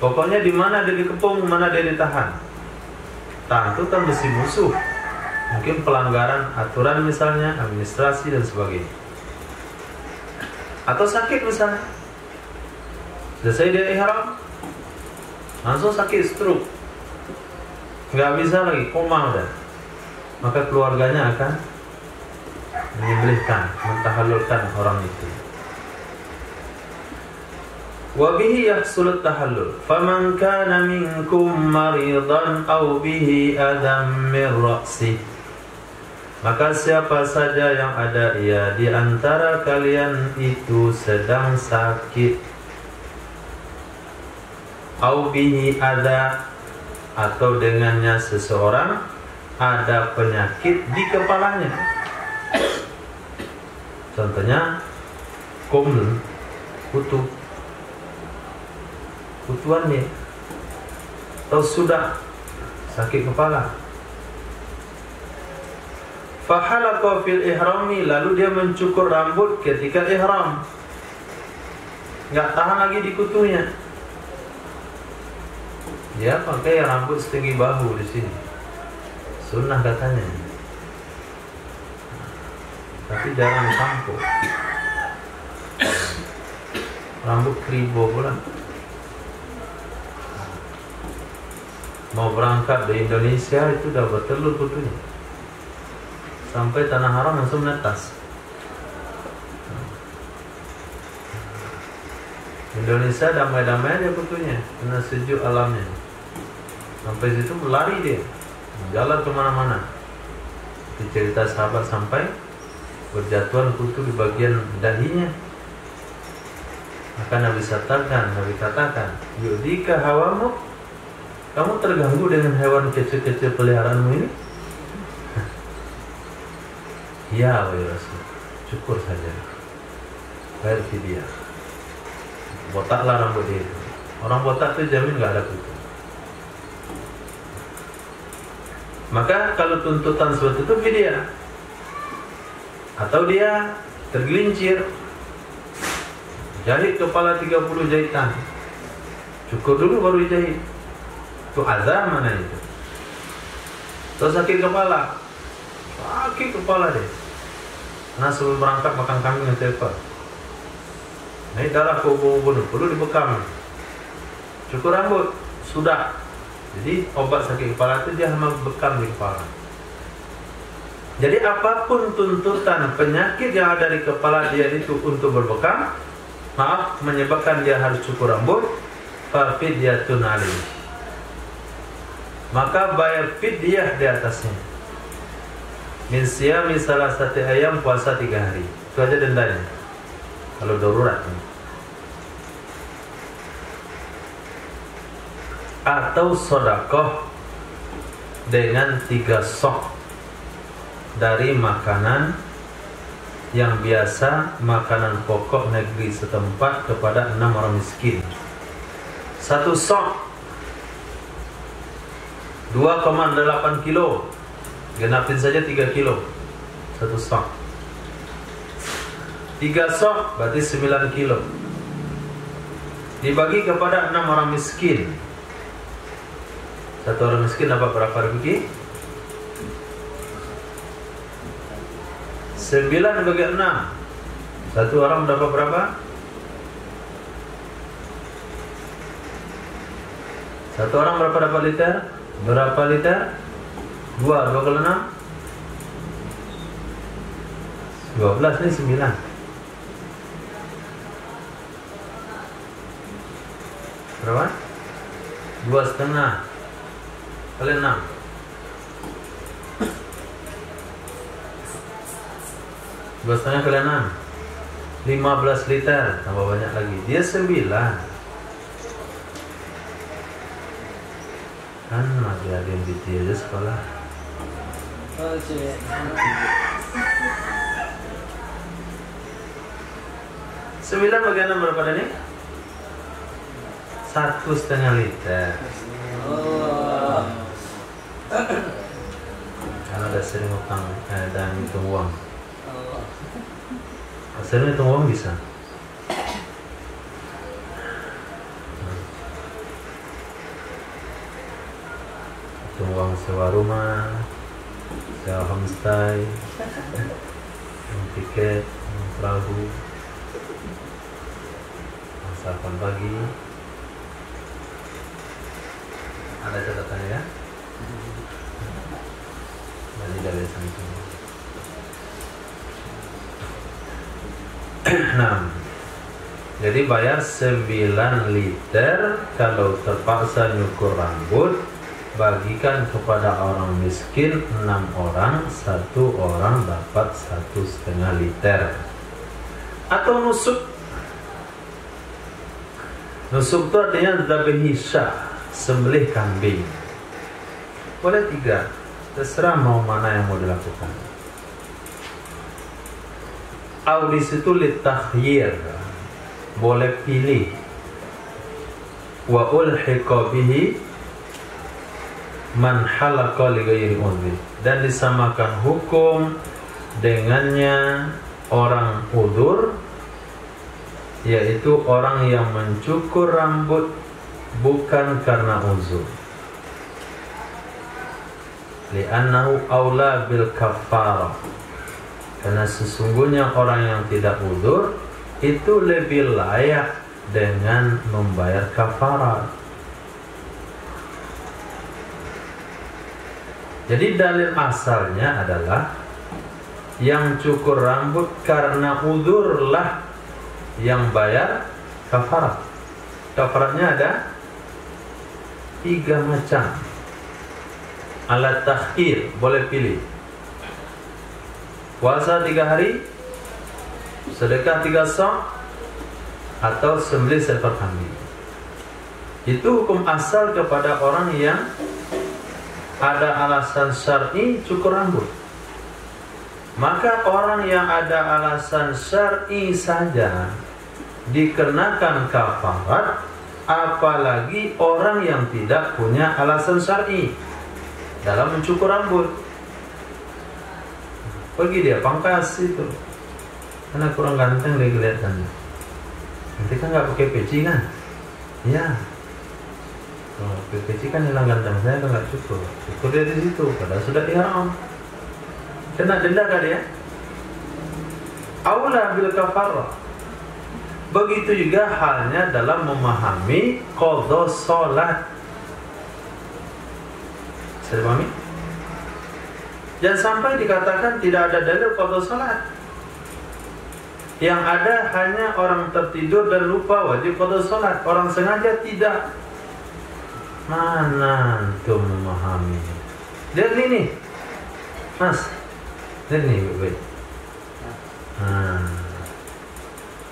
Pokoknya di mana dia dikepung, mana dia ditahan. Tahan itu kan mesti musuh. Mungkin pelanggaran aturan misalnya, administrasi dan sebagainya. Atau sakit misalnya. Selesai dia ihram, langsung sakit stroke, nggak bisa lagi, koma udah. Maka keluarganya akan menyembelihkan, mentahallulkan orang itu. Wabihi yahsulut tahallul. Faman kana minkum maridan aw bihi adam min ra'si, maka siapa saja yang ada ia di antara kalian itu sedang sakit, aw bihi ada, atau dengannya seseorang ada penyakit di kepalanya. Contohnya kuml, kutuan nih, atau sudah sakit kepala. Fahalaqa fil ihrami, lalu dia mencukur rambut ketika ihram, nggak tahan lagi di kutunya. Dia pakai rambut setinggi bahu di sini, sunnah katanya, tapi jarang sampo. Rambut kribo pula. mau berangkat di Indonesia itu udah bertelur kutunya. Sampai tanah haram langsung netas. Indonesia damai-damai aja kutunya, karena sejuk alamnya. Sampai situ lari dia, jalan kemana-mana. Itu cerita sahabat sampai berjatuhan kutu di bagian dahinya. Maka Nabi katakan, yudika hawamu, kamu terganggu dengan hewan kecil-kecil peliharaanmu ini? Ya, wahai Rasul, syukur saja. Bayar fidyah. Botaklah rambut dia itu. Orang botak itu jamin gak ada kutu. Maka kalau tuntutan seperti itu fidyah. Atau dia tergelincir, jahit kepala 30 jahitan, cukur dulu baru dijahit. Itu azab mana itu? Terus sakit kepala deh. Nah sebelum berangkat makan kambing atau ekor, naik darah ke ubun-ubun, perlu dibekam. Cukur rambut sudah. Jadi obat sakit kepala itu dia hanya bekam di kepala. Jadi apapun tuntutan penyakit yang ada di kepala dia itu untuk berbekam, menyebabkan dia harus cukur rambut, fidyatun alaihi. Maka bayar fidyah di atasnya. Min siyami salasati ayam, puasa 3 hari. Itu aja dendanya. Kalau darurat. Atau sedekah dengan 3 sok dari makanan yang biasa, makanan pokok negeri setempat kepada 6 orang miskin. 1 sok 2,8 kilo, genapin saja 3 kilo 1 sok. 3 sok berarti 9 kilo. Dibagi kepada 6 orang miskin. 1 orang miskin dapat berapa rupiah? 9 bagi 6. 1 orang dapat berapa? 1 orang berapa dapat liter? Berapa liter? 2 kali 6 12, ini 9. Berapa? 2,5 kali 6 2,5 kali 6 15 liter. Tambah banyak lagi, dia 9. Kan masih ada yang BT aja sekolah. 9 bagi 6 berapa tadi? 1,5 liter. Karena udah sering utang dan hitung uang. Sering hitung uang bisa. Hitung uang sewa rumah, sewa homestay, tiket, perahu, masakan pagi. Ada catatannya ya? Nanti dari samping. 6. Jadi bayar 9 liter. Kalau terpaksa nyukur rambut, bagikan kepada orang miskin 6 orang, 1 orang dapat 1,5 liter. Atau nusuk. Nusuk itu artinya dzabihisa, sembelih kambing. Boleh 3, terserah mau mana yang mau dilakukan. Di situ litakhyir, boleh pilih. Wa ulhiqa bihi man halaqa li ghairi udhri, dan disamakan hukum dengannya orang udzur, yaitu orang yang mencukur rambut bukan karena uzur. Li'annahu aula bil kafarah, karena sesungguhnya orang yang tidak uzur itu lebih layak dengan membayar kafarat. Jadi dalil asalnya adalah yang cukur rambut karena uzurlah yang bayar kafarat. Kafaratnya ada 3 macam. Alat takhir, boleh pilih. Puasa 3 hari, sedekah 3 sa', atau sembelih seekor kambing. Itu hukum asal kepada orang yang ada alasan syar'i cukur rambut. Maka orang yang ada alasan syar'i saja dikenakan kafarat, apalagi orang yang tidak punya alasan syar'i dalam mencukur rambut. Pergi dia pangkas itu, karena kurang ganteng dia kelihatannya. Nanti kan nggak pakai peci kan? Ya. Kalau pakai peci kan hilang ganteng saya, kan nggak cukur. Cukur dia di situ, padahal sudah ihram. Kena denda kan dia? Aula bil kafarah. Begitu juga halnya dalam memahami qadha salat. Saya pahami? Jangan sampai dikatakan tidak ada dalil qadha salat. Yang ada hanya orang tertidur dan lupa wajib qadha salat. Orang sengaja tidak. Mana antum memahami? Lihat ini, Mas. Lihat nih, baik.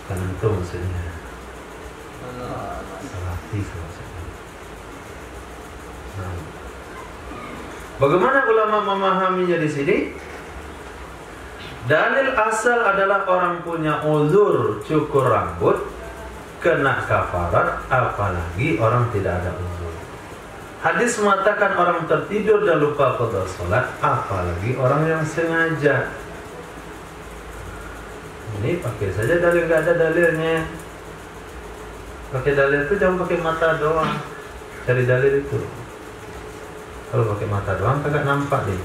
Kan antum maksudnya. Salah maksudnya. Bagaimana ulama memahaminya di sini? Dalil asal adalah orang punya uzur cukur rambut kena kafarat, apalagi orang tidak ada uzur. Hadis mengatakan orang tertidur dan lupa qadha salat, apalagi orang yang sengaja. Ini pakai saja dalil, nggak ada dalilnya. Pakai dalil itu jangan pakai mata doang. Cari dalil itu. Kalau pakai mata doang kagak nampak deh.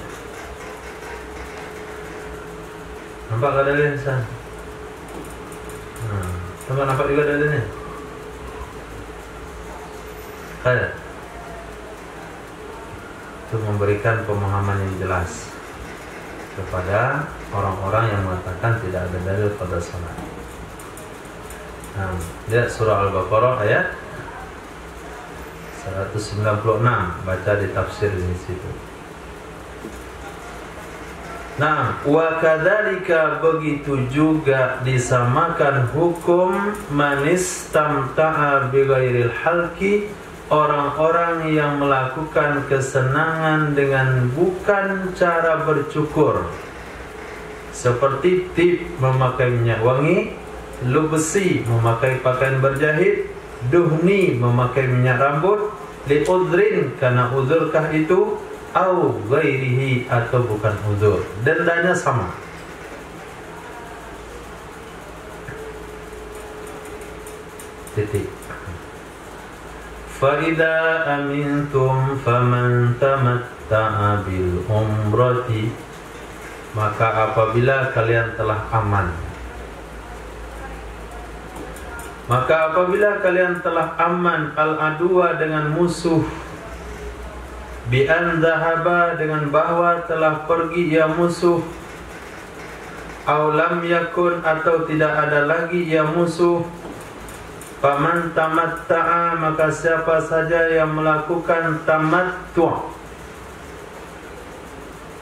Nampak gak dalilnya San? Nampak juga dalilnya? Ada. Itu memberikan pemahaman yang jelas kepada orang-orang yang mengatakan tidak ada dalil pada salat. Lihat surah Al-Baqarah ayat 196, baca di tafsir di situ. Nah, wa kadzalika, begitu juga disamakan hukum manis tamta'a bighairil halqi, orang-orang yang melakukan kesenangan dengan bukan cara bercukur, seperti tip memakai minyak wangi, lubsi memakai pakaian berjahit, duhni memakai minyak rambut, liudrin karena uzurkah itu, au ghairihi atau bukan uzur, dendanya sama. Titik. Fa idza amintum faman tamatta'a bil umrati, maka apabila kalian telah aman, maka apabila kalian telah aman al-adwa dengan musuh, bi an dhahaba dengan bahwa telah pergi ya musuh, aw lam yakun atau tidak ada lagi ya musuh, faman tamatta'a, maka siapa saja yang melakukan tamattu',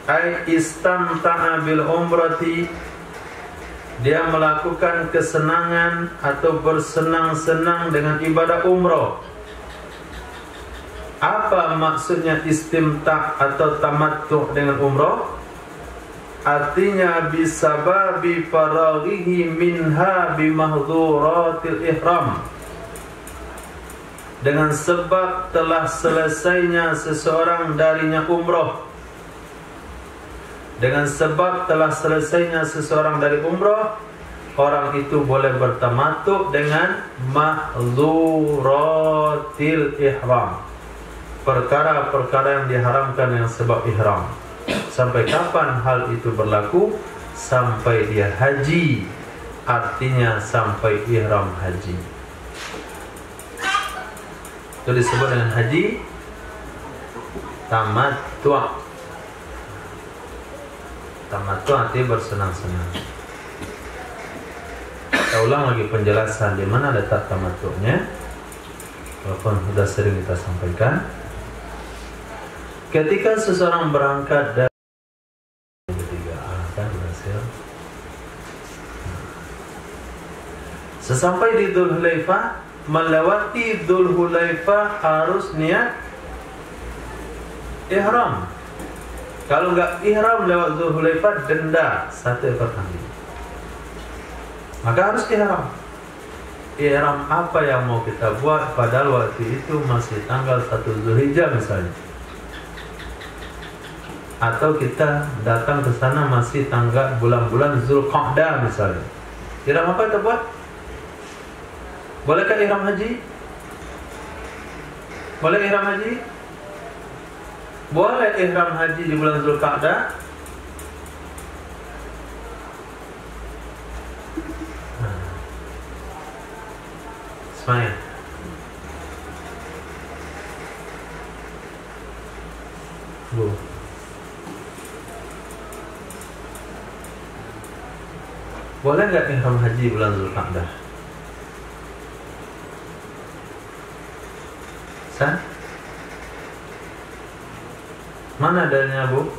ai istamta'a bil umrati, dia melakukan kesenangan atau bersenang-senang dengan ibadah umrah. Apa maksudnya istimta' atau tamattu' dengan umrah? Artinya bisababi faraghihi minha bimahdhuratil ihram, dengan sebab telah selesainya seseorang darinya umrah. Dengan sebab telah selesainya seseorang dari umrah, orang itu boleh bertamattu dengan mahdhuratil ihram, perkara-perkara yang diharamkan yang sebab ihram. Sampai kapan hal itu berlaku? Sampai dia haji, artinya sampai ihram haji. Itu disebut dengan haji tamattu'. Tamattu artinya bersenang-senang. Kita ulang lagi penjelasan di mana letak tamattu'nya, walaupun sudah sering kita sampaikan. Ketika seseorang berangkat dari ketiga kan berhasil. Sesampai di Dzul Hulaifah, melewati Dzul Hulaifah harus niat ihram. Kalau enggak ihram lewat Dzul Hulaifah, denda 1 ekor kambing. Maka harus ihram. Ihram apa yang mau kita buat padahal waktu itu masih tanggal 1 Zulhijjah misalnya. Atau kita datang ke sana masih tanggal bulan-bulan Zulqa'dah misalnya. Ihram apa kita buat? Bolehkah ihram haji? Boleh ihram haji? Boleh ihram haji di bulan Zulqa'dah? Semuanya. Bu. Boleh nggak ihram haji bulan Zulqa'dah? Sah? Mana dalilnya, Bu?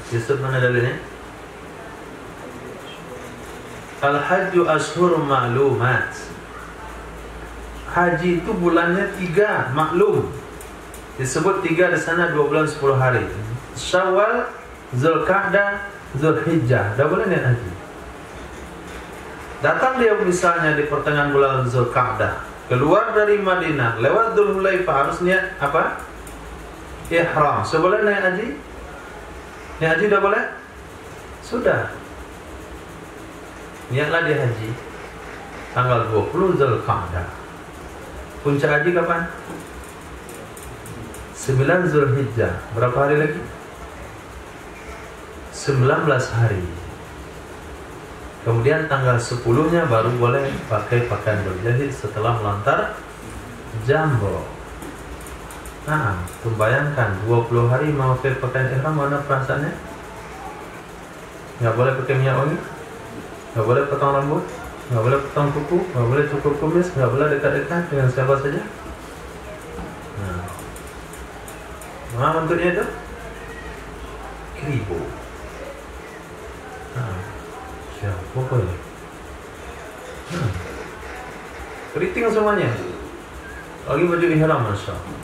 Yusuf, mana dalilnya? Al-hajju ashhur ma'lumat. Haji itu bulannya 3, maklum. Disebut 3 di sana 2 bulan 10 hari. Syawal, Zulqa'dah, Zulhijjah. Dah boleh niat haji. Datang dia misalnya di pertengahan bulan Zulqa'dah, keluar dari Madinah, lewat Dzul Hulaifah, harus niat apa? Ihram. So boleh niat haji? Niat haji dah boleh? Sudah. Niatlah dia haji tanggal 20 Zulqa'dah. Puncak haji kapan? 9 Zulhijjah. Berapa hari lagi? 19 hari. Kemudian tanggal 10-nya baru boleh pakai pakaian berjahit setelah melontar jamro. Nah, bayangkan 20 hari mau pakai pakaian ihram, mana perasaannya? Nggak boleh pakai minyak wangi, nggak boleh potong rambut, nggak boleh potong kuku, nggak boleh cukur kumis, nggak boleh dekat-dekat dengan siapa saja. Nah, mana bentuknya itu? Kribo. Nah, siapa pokoknya? Keriting semuanya. Lagi baju ihram, masya Allah.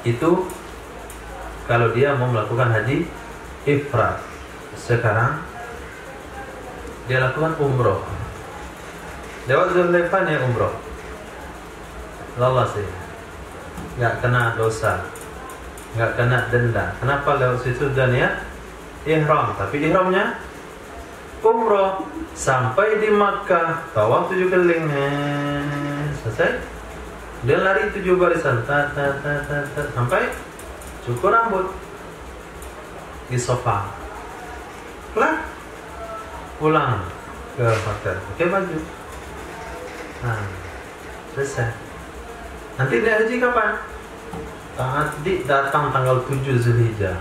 Itu kalau dia mau melakukan haji ifrad. Sekarang dia lakukan umroh. Lewat Zulhulaifah nih umroh. Lolos sih. Nggak kena dosa, nggak kena denda. Kenapa? Lewat situ dan niat ihram. Tapi ihramnya umroh. Sampai di Makkah, tawaf 7 keliling, selesai. Dia lari 7 barisan, sampai cukur rambut di sofa. Kelar, pulang ke hotel, pakai baju. Nah, selesai. Nanti dia haji kapan? Tadi datang tanggal 7 Zulhijjah.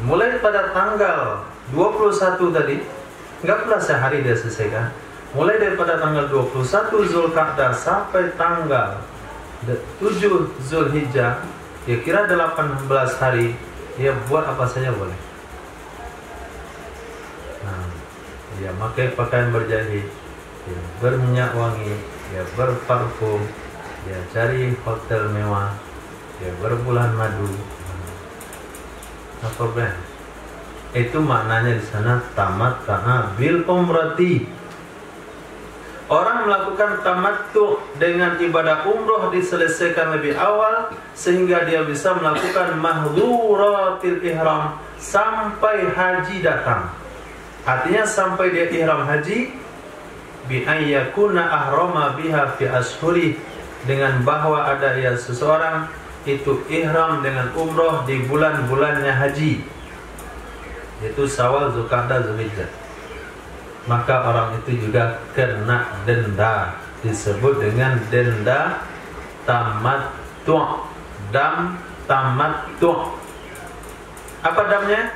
Mulai pada tanggal 21 tadi, nggak pula sehari dia selesaikan. Mulai daripada tanggal 21 Zulqa'dah sampai tanggal 7 Zulhijjah, ya kira 18 hari, dia buat apa saja boleh. Nah, dia pakai pakaian berjahit, dia berminyak wangi, dia berparfum, dia cari hotel mewah, dia berbulan madu. Apa problem? Itu maknanya di sana tamatta'a bil umrati. Orang melakukan tamattu dengan ibadah umroh diselesaikan lebih awal sehingga dia bisa melakukan mahdhuratil ihram sampai haji datang. Artinya sampai dia ihram haji bi ayyakuna ahrama biha fi ashhuri, dengan bahwa ada ya seseorang itu ihram dengan umroh di bulan-bulannya haji, yaitu Syawal, Zulqa'dah, Zulhijjah. Maka orang itu juga kena denda, disebut dengan denda tamattu. Dam tamattu'. Apa damnya?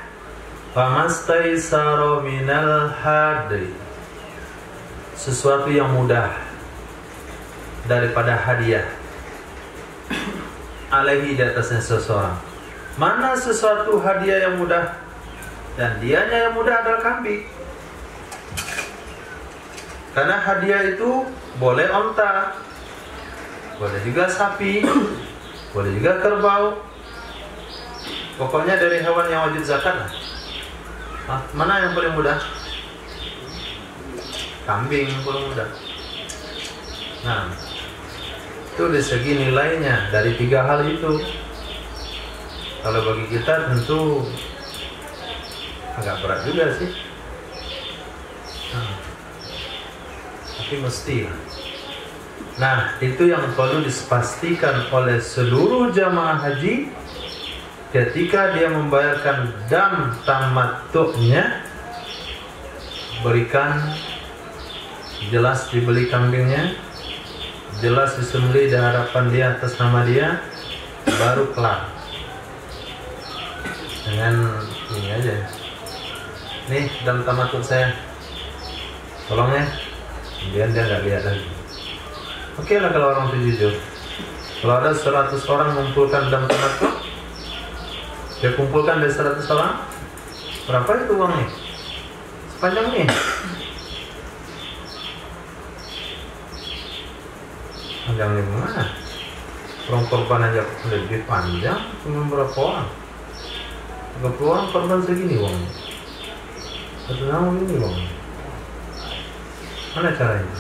Famastaisara minal hadi. Sesuatu yang mudah daripada hadiah alaihi di atasnya seseorang. Mana sesuatu hadiah yang mudah? Dan dianya yang mudah adalah kambing. Karena hadiah itu boleh onta, boleh juga sapi, boleh juga kerbau. Pokoknya dari hewan yang wajib zakat. Mana yang paling mudah? Kambing yang paling mudah. Nah, itu dari segi nilainya dari 3 hal itu. Kalau bagi kita tentu agak berat juga sih. Tapi mesti. Nah, itu yang perlu dipastikan oleh seluruh jamaah haji ketika dia membayarkan dam tamattu'nya. Berikan, jelas dibeli kambingnya, jelas disembelih di hadapan dia atas nama dia, baru kelar. Dengan ini aja. Nih dam tamattu' saya, tolong ya. Kemudian dia nggak lihat lagi. Oke lah kalau orang itu jujur. Kalau ada 100 orang mengumpulkan dam tamattu', dia kumpulkan dari 100 orang, berapa itu uangnya? Sepanjang ini. Panjangnya gimana? Orang korban aja lebih panjang, cuma berapa orang? 30 orang korban segini uangnya. 1 tahun ini uangnya. Mana caranya?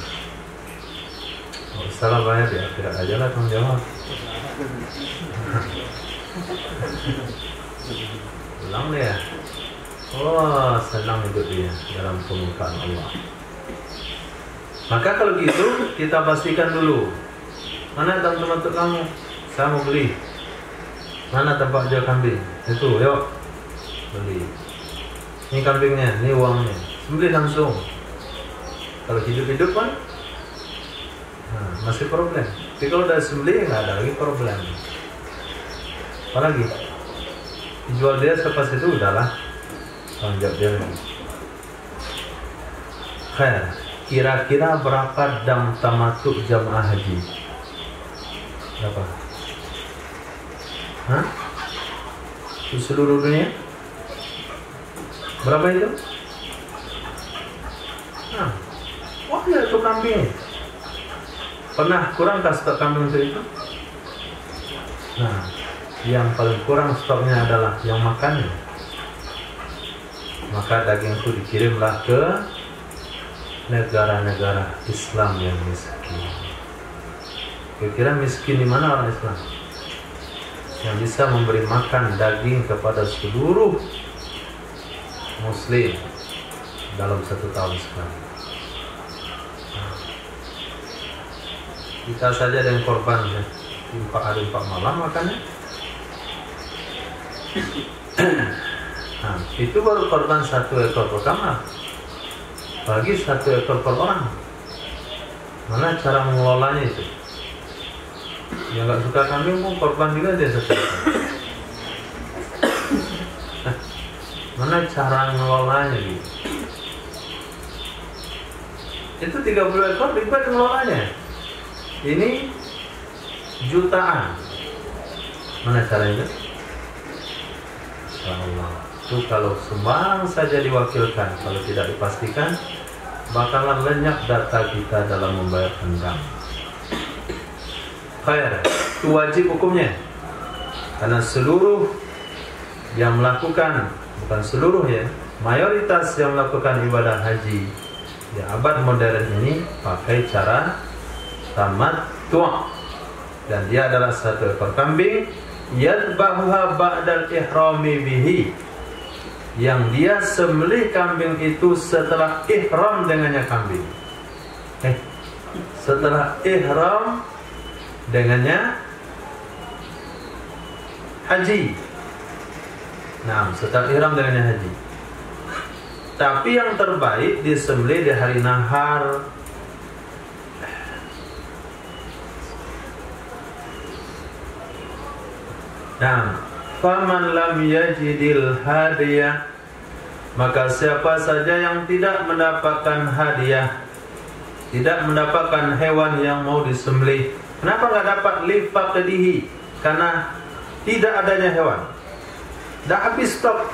Salah banyak ya, tidak aja lah tanggung jawab. Ulang deh ya. Oh, senang hidup dia dalam pembukaan Allah. Maka kalau gitu kita pastikan dulu, mana dam tamattu' kamu? Saya mau beli. Mana tempat jual kambing? Itu, yuk beli. Ini kambingnya, ini uangnya. Beli langsung. Kalau hidup-hidup kan, nah, masih problem. Tapi kalau udah sembelih nggak ada lagi problem. Apalagi dijual dia selepas itu udahlah tanggung jawab dia lagi. Kira-kira berapa dam tamattu' jamaah haji? Berapa? Hah? Di seluruh dunia? Berapa itu? Nah, wah ya itu kambing. Pernah kurangkah stok kambing untuk itu? Nah, yang paling kurang stoknya adalah yang makannya. Maka daging itu dikirimlah ke negara-negara Islam yang miskin. Kira-kira miskin di mana orang Islam? Yang bisa memberi makan daging kepada seluruh Muslim dalam 1 tahun sekali. Kita saja ada yang korban ya. 4 hari 4 malam makannya. Nah, itu baru korban 1 ekor pertama. Bagi 1 ekor per orang. Mana cara mengelolanya itu? Yang nggak suka kambing pun korban juga dia 1 ekor. Mana cara mengelolanya gitu? Itu 30 ekor ribet mengelolanya. Ini jutaan. Mana caranya? Allah. Itu kalau sembarang saja diwakilkan, kalau tidak dipastikan, bakalan lenyap data kita dalam membayar dam. Khair, itu wajib hukumnya. Karena seluruh yang melakukan, bukan seluruh ya, mayoritas yang melakukan ibadah haji di abad modern ini pakai cara tamattu', dan dia adalah 1 ekor kambing yadbahuha ba'dal ihrami bihi, yang dia sembelih kambing itu setelah ihram dengannya kambing. Setelah ihram dengannya haji. Nah, setelah ihram dengannya haji. Tapi yang terbaik disembelih di hari nahar. Nah, faman lam yajidil hadiyah, maka siapa saja yang tidak mendapatkan hadiah, tidak mendapatkan hewan yang mau disembelih. Kenapa nggak dapat? Lifaqdihi, karena tidak adanya hewan, dah habis stok.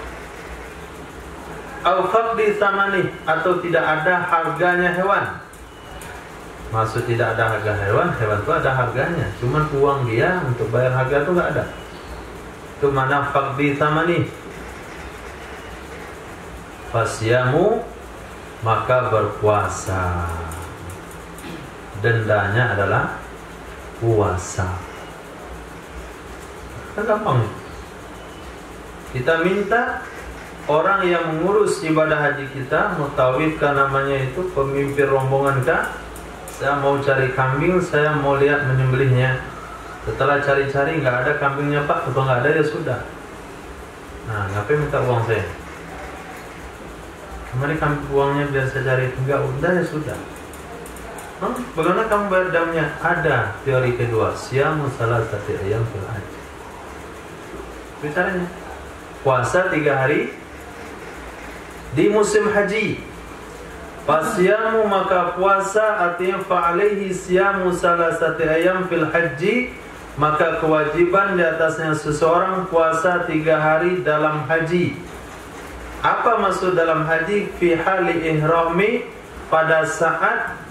Au faqdi thamani, atau tidak ada harganya hewan. Maksud tidak ada harga hewan, hewan itu ada harganya, cuman uang dia untuk bayar harga itu nggak ada. Itu mana faqdi thamani. Fasyamu, maka berpuasa. Dendanya adalah puasa. Kan gampang. Kita minta orang yang mengurus ibadah haji kita, mutawifkan namanya itu, pemimpin rombongan kita, saya mau cari kambing, saya mau lihat menyembelihnya. Setelah cari-cari nggak ada kambingnya Pak, atau nggak ada, ya sudah. Nah, ngapain minta uang saya? Kemarin kambing uangnya biar saya cari, enggak, udah ya sudah. Bagaimana kamu bayar damnya? Ada teori kedua, siyamu salasati ayyam fil hajj. Bicaranya puasa 3 hari di musim haji. Fasyamu, maka puasa, artinya fa'alaihi siyamu salasati ayyam fil haji, maka kewajiban di atasnya seseorang puasa 3 hari dalam haji. Apa maksud dalam haji? Fi hali ihrami, pada saat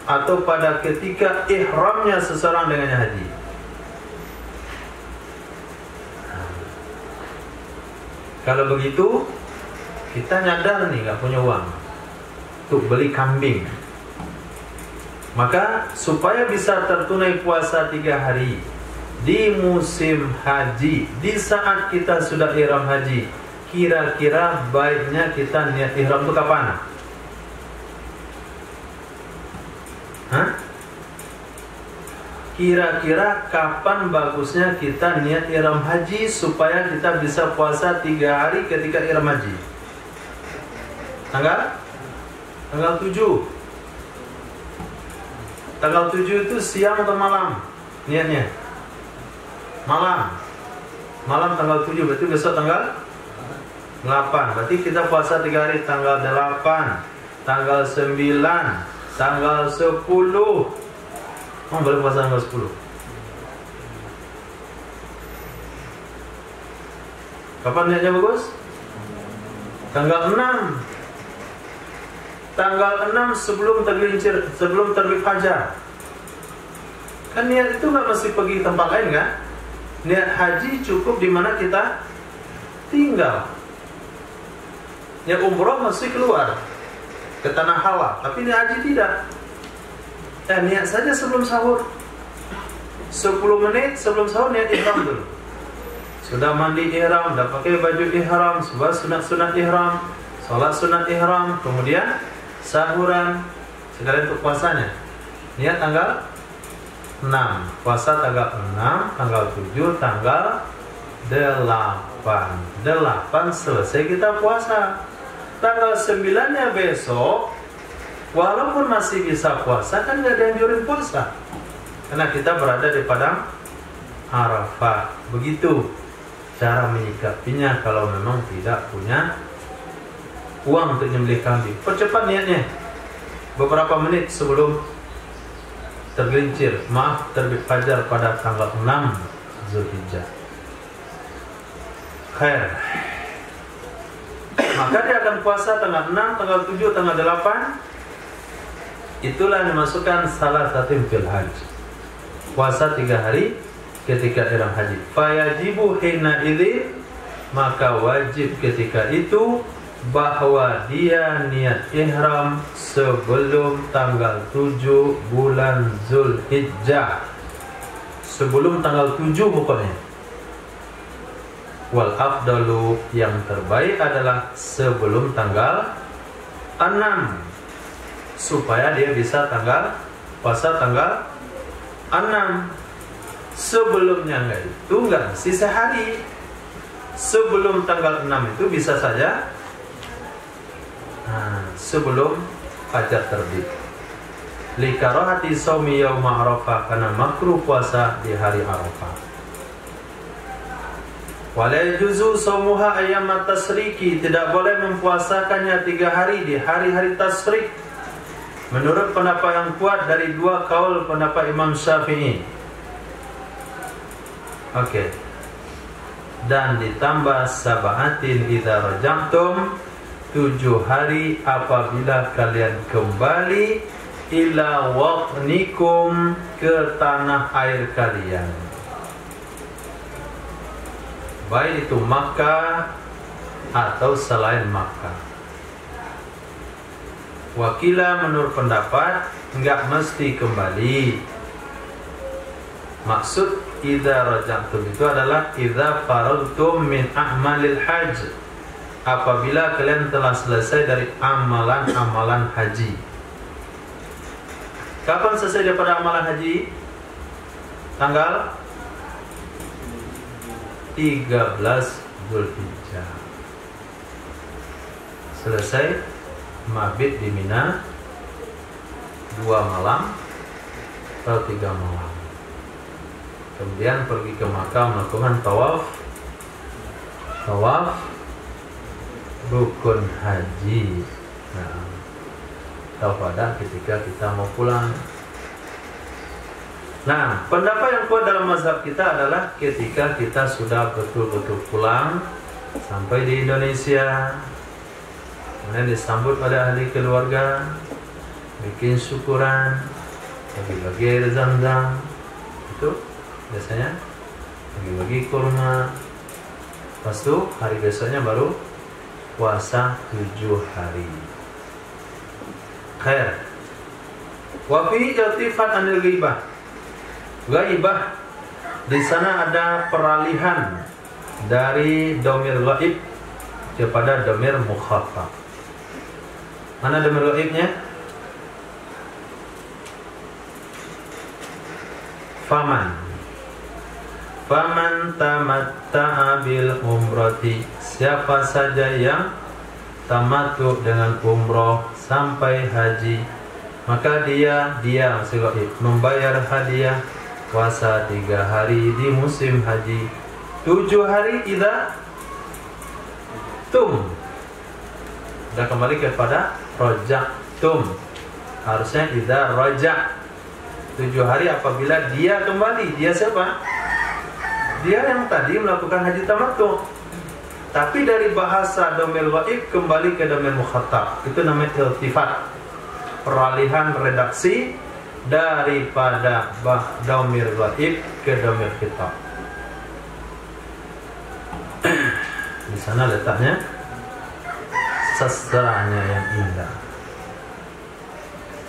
atau pada ketika ihramnya seseorang dengan haji. Kalau begitu, kita nyadar nih nggak punya uang untuk beli kambing. Maka supaya bisa tertunai puasa 3 hari di musim haji, di saat kita sudah ihram haji, kira-kira baiknya kita niat ihram itu kapan? Kira-kira kapan bagusnya kita niat ihram haji supaya kita bisa puasa 3 hari ketika ihram haji? Tanggal 7. Tanggal 7 itu siang atau malam? Niatnya malam. Malam tanggal 7, berarti besok tanggal 8. Berarti kita puasa 3 hari, tanggal 8, tanggal 9, tanggal 10. Boleh puasa tanggal 10. Kapan niatnya bagus? Tanggal 6. Tanggal 6 sebelum tergelincir, sebelum terbit fajar. Kan niat itu nggak mesti pergi tempat lain kan? Niat haji cukup di mana kita tinggal. Niat umroh mesti keluar ke tanah halal, tapi niat haji tidak. Niat saja sebelum sahur, 10 menit sebelum sahur niat ihram dulu. Sudah mandi ihram, sudah pakai baju ihram, sudah sunat ihram, sholat sunat ihram, kemudian sahuran, sekalian untuk puasanya. Niat tanggal 6, puasa tanggal 6, tanggal 7, tanggal 8. 8 selesai kita puasa. Tanggal 9-nya besok, walaupun masih bisa puasa, kan nggak dianjurin puasa, karena kita berada di padang Arafah. Begitu cara menyikapinya kalau memang tidak punya uang untuk nyembelih kambing. Percepat niatnya, beberapa menit sebelum tergelincir, terbit fajar pada tanggal 6 Zulhijjah. Khair. Maka dia akan puasa tanggal 6, tanggal 7, tanggal 8. Itulah yang dimasukkan salah satu fil haji. Puasa 3 hari ketika ihram haji. Fayajibu hina idzi, maka wajib ketika itu bahwa dia niat ihram sebelum tanggal 7 bulan Zulhijjah. Sebelum tanggal 7 pokoknya. Wal afdalu, yang terbaik adalah sebelum tanggal 6, supaya dia bisa puasa tanggal 6. Sebelumnya enggak mesti sehari. Sebelum tanggal 6 itu bisa saja sebelum fajar terbit. Likarahati shaumi yauma Arafah, karena makruh puasa di hari Arafah. Wala yajuzu shaumuha ayyamat tasriki, tidak boleh mempuasakannya 3 hari di hari-hari tasrik. Menurut pendapat yang kuat dari 2 kaul pendapat Imam Syafi'i. Oke. Dan ditambah sab'atin idza raja'tum, 7 hari apabila kalian kembali ila waqnikum, ke tanah air kalian, baik itu Makkah atau selain Makkah. Wakila menurut pendapat enggak mesti kembali. Maksud idza raja'tum itu adalah idza faradtum min a'malil hajj, apabila kalian telah selesai dari amalan-amalan haji. Kapan selesai daripada amalan haji? Tanggal 13 Zulhijjah. Selesai mabit di Mina 2 malam atau 3 malam. Kemudian pergi ke Makkah melakukan tawaf rukun haji. Nah, atau pada ketika kita mau pulang. Nah, pendapat yang kuat dalam mazhab kita adalah ketika kita sudah betul-betul pulang sampai di Indonesia, kemudian disambut oleh ahli keluarga, bikin syukuran, bagi-bagi air zam-zam, itu biasanya bagi-bagi kurma. Lepas itu hari besoknya baru puasa 7 hari. Khair. Wa fi iltifat anil ghaibah. Ghaibah, di sana ada peralihan dari domir ghaib kepada domir mukhatab. Mana domir ghaibnya? Faman tamatta'a bil umrati, siapa saja yang tamattu dengan umroh sampai haji, maka dia masih ghaib, membayar hadiah puasa 3 hari di musim haji, 7 hari idza tum. Sudah kembali kepada raja'tum, harusnya idza raja', 7 hari apabila dia kembali. Dia siapa? Dia yang tadi melakukan haji tamattu, tapi dari bahasa domir ghaib kembali ke domir mukhatab. Itu namanya iltifat, peralihan redaksi daripada domir ghaib ke domir khitab. Di sana letaknya sastranya yang indah.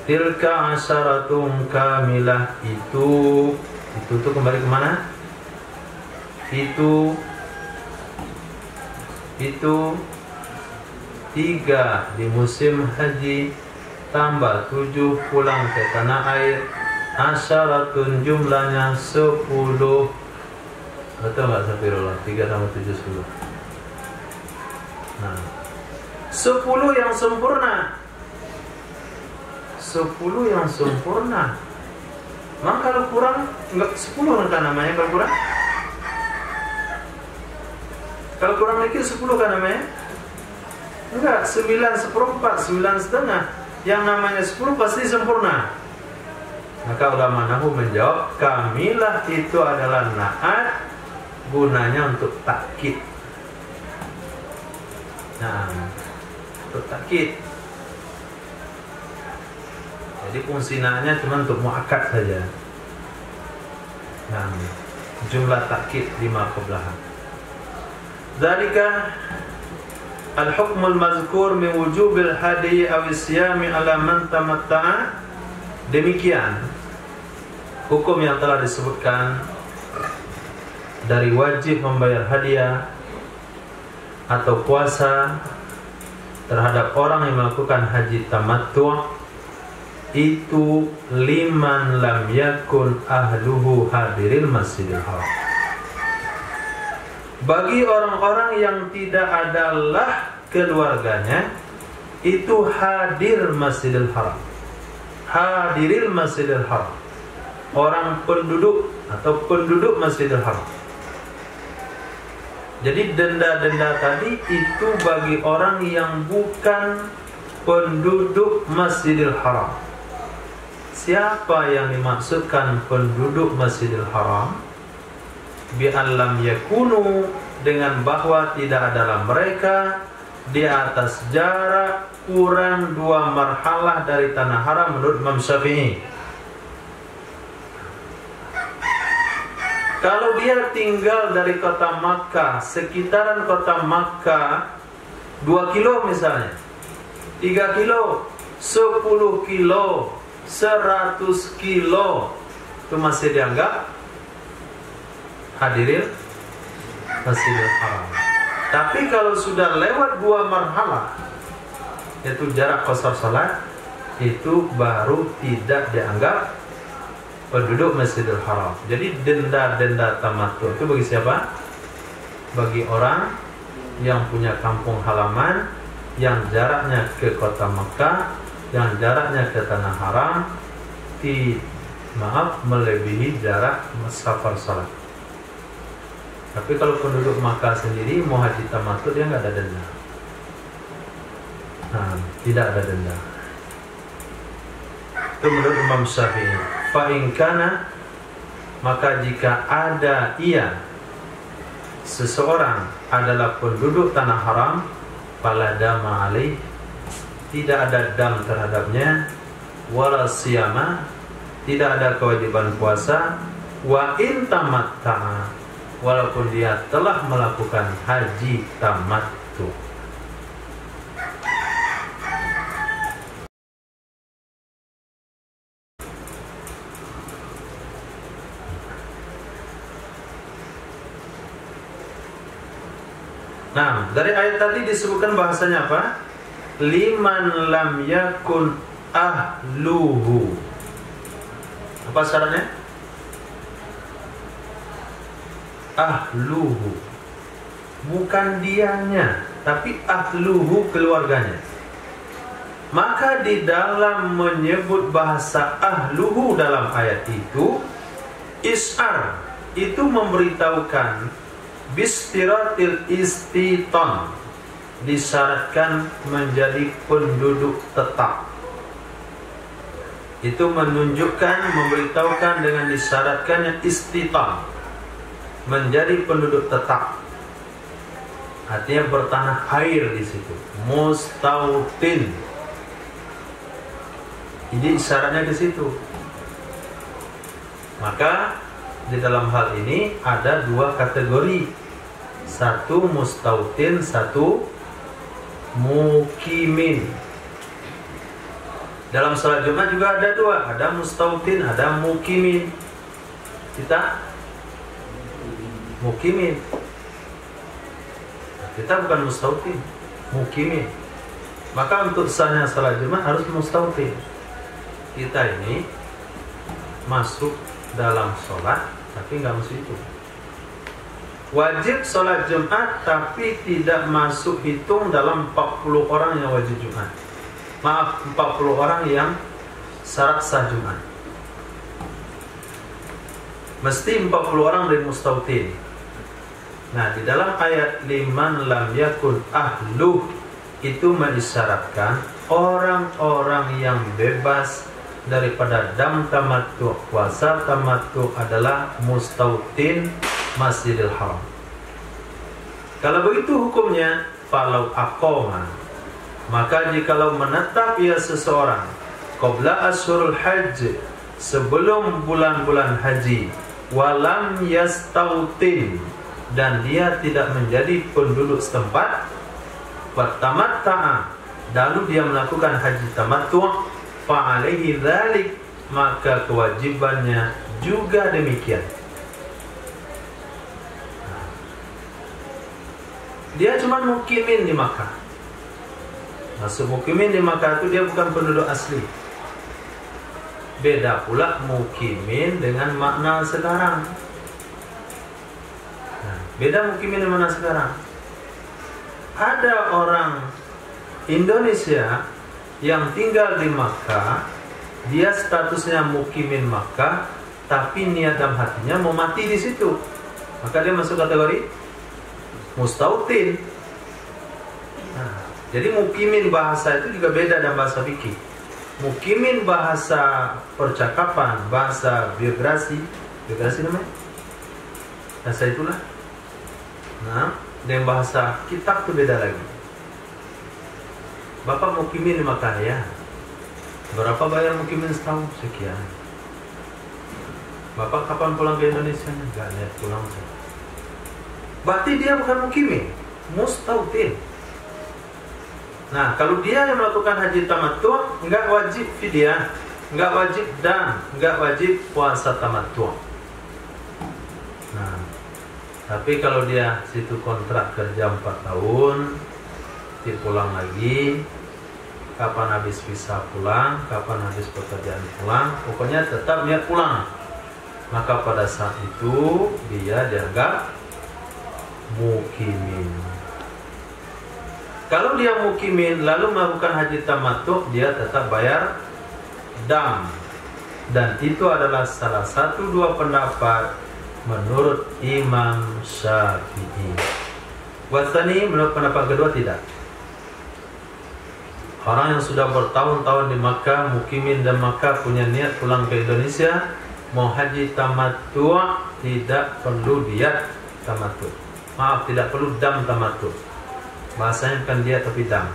Tilka asyaratun kamilah, itu tuh kembali kemana? Itu 3 di musim haji, tambah 7 pulang ke tanah air. Asyaratun jumlahnya 10. Betul nggak Safirullah? 3 tambah 7 10. Nah, 10 yang sempurna. 10 yang sempurna. Maka kalau kurang, enggak 10 kan namanya kalau kurang? Kalau kurang lagi 10 kan namanya? Enggak, 9/4, 9,5. Yang namanya 10 pasti sempurna. Maka ulama nahwu menjawab, kamilah itu adalah na'at, gunanya untuk takkid. Nah, untuk takkid. Jadi fungsi na'nya cuma untuk mu'akkad saja. Nah, jumlah takkid 5 kebelahan. Dzalika al-hukmul mazkur min wujubil hadi aw isyami ala man tamatta'a. Demikian hukum yang telah disebutkan dari wajib membayar hadiah atau puasa terhadap orang yang melakukan haji tamattu', itu liman lam yakun ahluhu hadiril masjidil haram, bagi orang-orang yang tidak adalah keluarganya itu hadir masjidil haram. Hadiril masjidil haram, orang penduduk atau penduduk masjidil haram. Jadi denda-denda tadi itu bagi orang yang bukan penduduk Masjidil Haram. Siapa yang dimaksudkan penduduk Masjidil Haram? Bi'an lam yakunu, dengan bahwa tidak adalah mereka di atas jarak kurang 2 marhalah dari tanah haram menurut Imam Syafi'i. Kalau dia tinggal dari kota Makkah, sekitaran kota Makkah 2 kilo misalnya, 3 kilo, 10 kilo, 100 kilo, itu masih dianggap hadirin Masjidil Haram. Tapi kalau sudah lewat 2 marhalah, yaitu jarak qasar salat, itu baru tidak dianggap penduduk Masjidil Haram. Jadi denda-denda tamattu itu bagi siapa? Bagi orang yang punya kampung halaman yang jaraknya ke kota Makkah, yang jaraknya ke tanah haram, melebihi jarak safar salat. Tapi kalau penduduk Makkah sendiri mau haji tamattu, dia nggak ada denda. Nah, tidak ada denda. Itu menurut Imam Syafi'i. Fa'inkana, maka jika ada seseorang adalah penduduk tanah haram, fala dama alaih, tidak ada dam terhadapnya, wala siyama, tidak ada kewajiban puasa, wa in tamatta'a, walaupun dia telah melakukan haji tamattu. Nah, dari ayat tadi disebutkan bahasanya apa? Liman lam yakun ahluhu. Apa syaratnya? Ahluhu, bukan dianya, tapi ahluhu, keluarganya. Maka di dalam menyebut bahasa ahluhu dalam ayat itu, is'ar, itu memberitahukan bistiratil istiton, disyaratkan menjadi penduduk tetap. Itu menunjukkan, memberitahukan dengan disyaratkannya istiton, menjadi penduduk tetap. Artinya bertanah air di situ. Mustautin. Jadi syaratnya ke situ. Maka di dalam hal ini ada 2 kategori. Satu mustautin, satu mukimin. Dalam salat Jumat juga ada 2, ada mustautin, ada mukimin. Kita mukimin. Kita bukan mustautin, mukimin. Maka untuk sahnya salat Jumat harus mustautin. Kita ini masuk dalam sholat tapi nggak masuk itu. Wajib sholat Jumat tapi tidak masuk hitung dalam 40 orang yang wajib Jumat. Maaf, 40 orang yang syarat sah Jumat. Mesti 40 orang dari mustautin. Nah, di dalam ayat liman lam yakun ahluh itu mengisyaratkan orang-orang yang bebas daripada dam tamattu, puasa tamattu adalah mustautin Masjidil Haram. Kalau begitu hukumnya, falau aqoma, maka jikalau menetap ia seseorang qabla ashurul hajj, sebelum bulan-bulan haji, walam yastautin, dan dia tidak menjadi penduduk setempat, watamatta'a, lalu dia melakukan haji tamattu', fa'alaihi dzalik, maka kewajibannya juga demikian. Dia cuma mukimin di Makkah. Masuk mukimin di Makkah itu dia bukan penduduk asli. Beda pula mukimin dengan makna sekarang. Nah, beda mukimin dengan makna sekarang. Ada orang Indonesia yang tinggal di Makkah, dia statusnya mukimin Makkah, tapi niat dalam hatinya mau mati di situ. Maka dia masuk kategori mustautin. Nah, jadi mukimin bahasa itu juga beda dengan bahasa fikih. Mukimin bahasa percakapan, bahasa biografi namanya, bahasa itulah. Nah, dengan bahasa kitab itu beda lagi. Bapak mukimin di Makkah ya, berapa bayar mukimin setahun? Sekian. Bapak kapan pulang ke Indonesia? Enggak lihat pulang. Berarti dia bukan mukimin, mustautin. Nah, kalau dia yang melakukan haji tamattu, enggak wajib fidyah, enggak wajib dam, enggak wajib puasa tamattu. Nah, tapi kalau dia situ kontrak kerja 4 tahun, dia pulang lagi, kapan habis visa pulang, kapan habis pekerjaan pulang, pokoknya tetap niat pulang. Maka pada saat itu dia dianggap mukimin. Kalau dia mukimin lalu melakukan haji tamattu, dia tetap bayar dam. Dan itu adalah salah satu 2 pendapat menurut Imam Syafi'i. Wasani menurut pendapat kedua tidak. Orang yang sudah bertahun-tahun di Makkah, mukimin dan Makkah, punya niat pulang ke Indonesia, mau haji tamattu, tidak perlu diat tamattu. Maaf, tidak perlu dam tamattu. Bahasanya bukan dia tapi dam.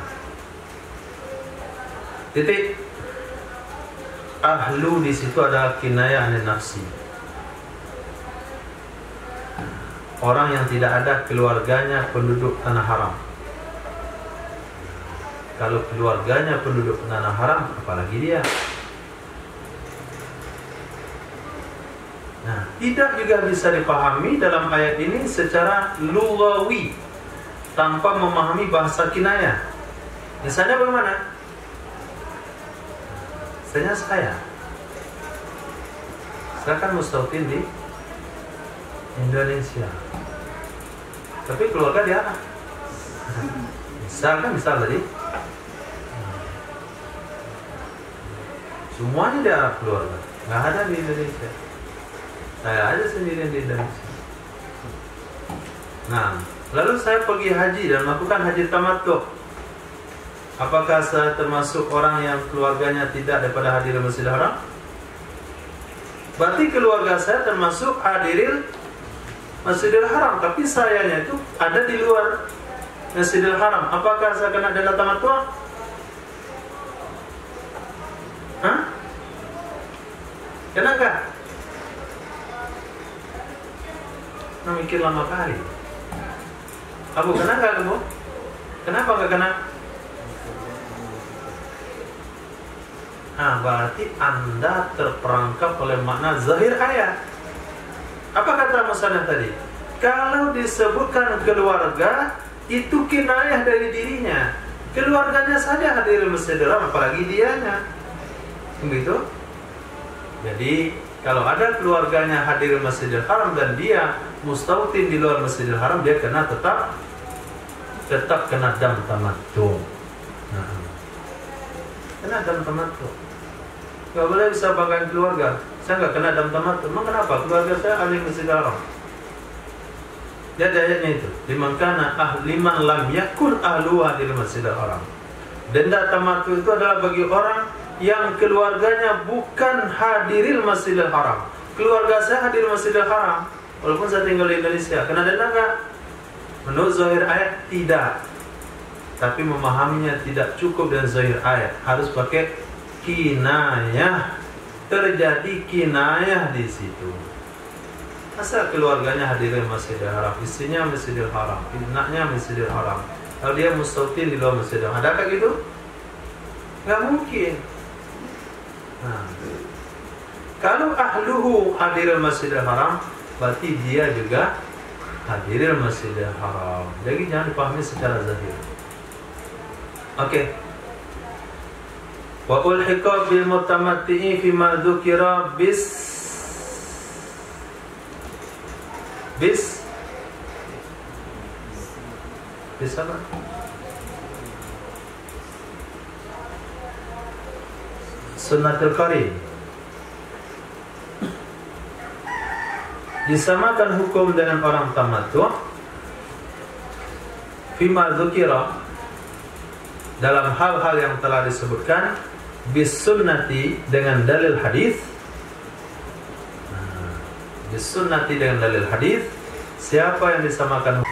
Titik. Ahlu di situ adalah kinayah anin nafsi. Orang yang tidak ada keluarganya penduduk tanah haram. Kalau keluarganya penduduk tanah haram, apalagi dia. Nah, tidak juga bisa dipahami dalam ayat ini secara lughawi, tanpa memahami bahasa kinayah. Misalnya bagaimana? Misalnya saya kan mustautin di Indonesia, tapi keluarga di Arab. Misal tadi, semuanya di Arab keluarga, nggak ada di Indonesia. Saya aja sendirian di Indonesia. Nah, lalu saya pergi haji dan melakukan haji tamattu. Apakah saya termasuk orang yang keluarganya tidak daripada hadirin Masjidil Haram? Berarti keluarga saya termasuk hadirin Masjidil Haram, tapi sayanya itu ada di luar Masjidil Haram. Apakah saya kena denda tamattu? Hah? Kena enggak? Nah, mikir lama kali. Abu, kena enggak kamu? Kenapa enggak kena? Nah, berarti Anda terperangkap oleh makna zahir ayat. Apa kata musannaf tadi? Kalau disebutkan keluarga, itu kinayah dari dirinya. Keluarganya saja hadir Masjidil Haram, apalagi dianya. Begitu? Jadi, kalau ada keluarganya hadir Masjidil Haram dan dia mustautin di luar Masjidil Haram, dia kena tetap kena dam tamattu. Nah, kena dam tamattu. Gak boleh bisa banggain keluarga. Saya nggak kena dam tamattu. Emang kenapa? Keluarga saya ahli Masjidil Haram. Lihat ayatnya itu. Liman lam yakun ahlu hadir Masjidil Haram. Denda tamattu itu adalah bagi orang yang keluarganya bukan hadirin Masjidil Haram. Keluarga saya hadir Masjidil Haram, walaupun saya tinggal di Indonesia. Kena denda nggak? Menurut zahir ayat tidak. Tapi memahaminya tidak cukup dengan zahir ayat. Harus pakai kinayah. Terjadi kinayah di situ. Masa keluarganya hadirin Masjidil Haram, istrinya Masjidil Haram, anaknya Masjidil Haram, kalau dia mustautin di luar Masjidil Haram, adakah gitu? Nggak mungkin. Nah, kalau ahluhu hadirin Masjidil Haram, berarti dia juga hadirin Masjidil Haram. Jadi jangan dipahami secara zahir. Oke. Wa ulhiqa bil mutamatti'i fi ma dzukira bis apa? Sunnatul Qarin. Disamakan hukum dengan orang tamattu fima dzukira, dalam hal-hal yang telah disebutkan, bis sunnati, dengan dalil hadis. Bis sunnati, dengan dalil hadis. Siapa yang disamakan?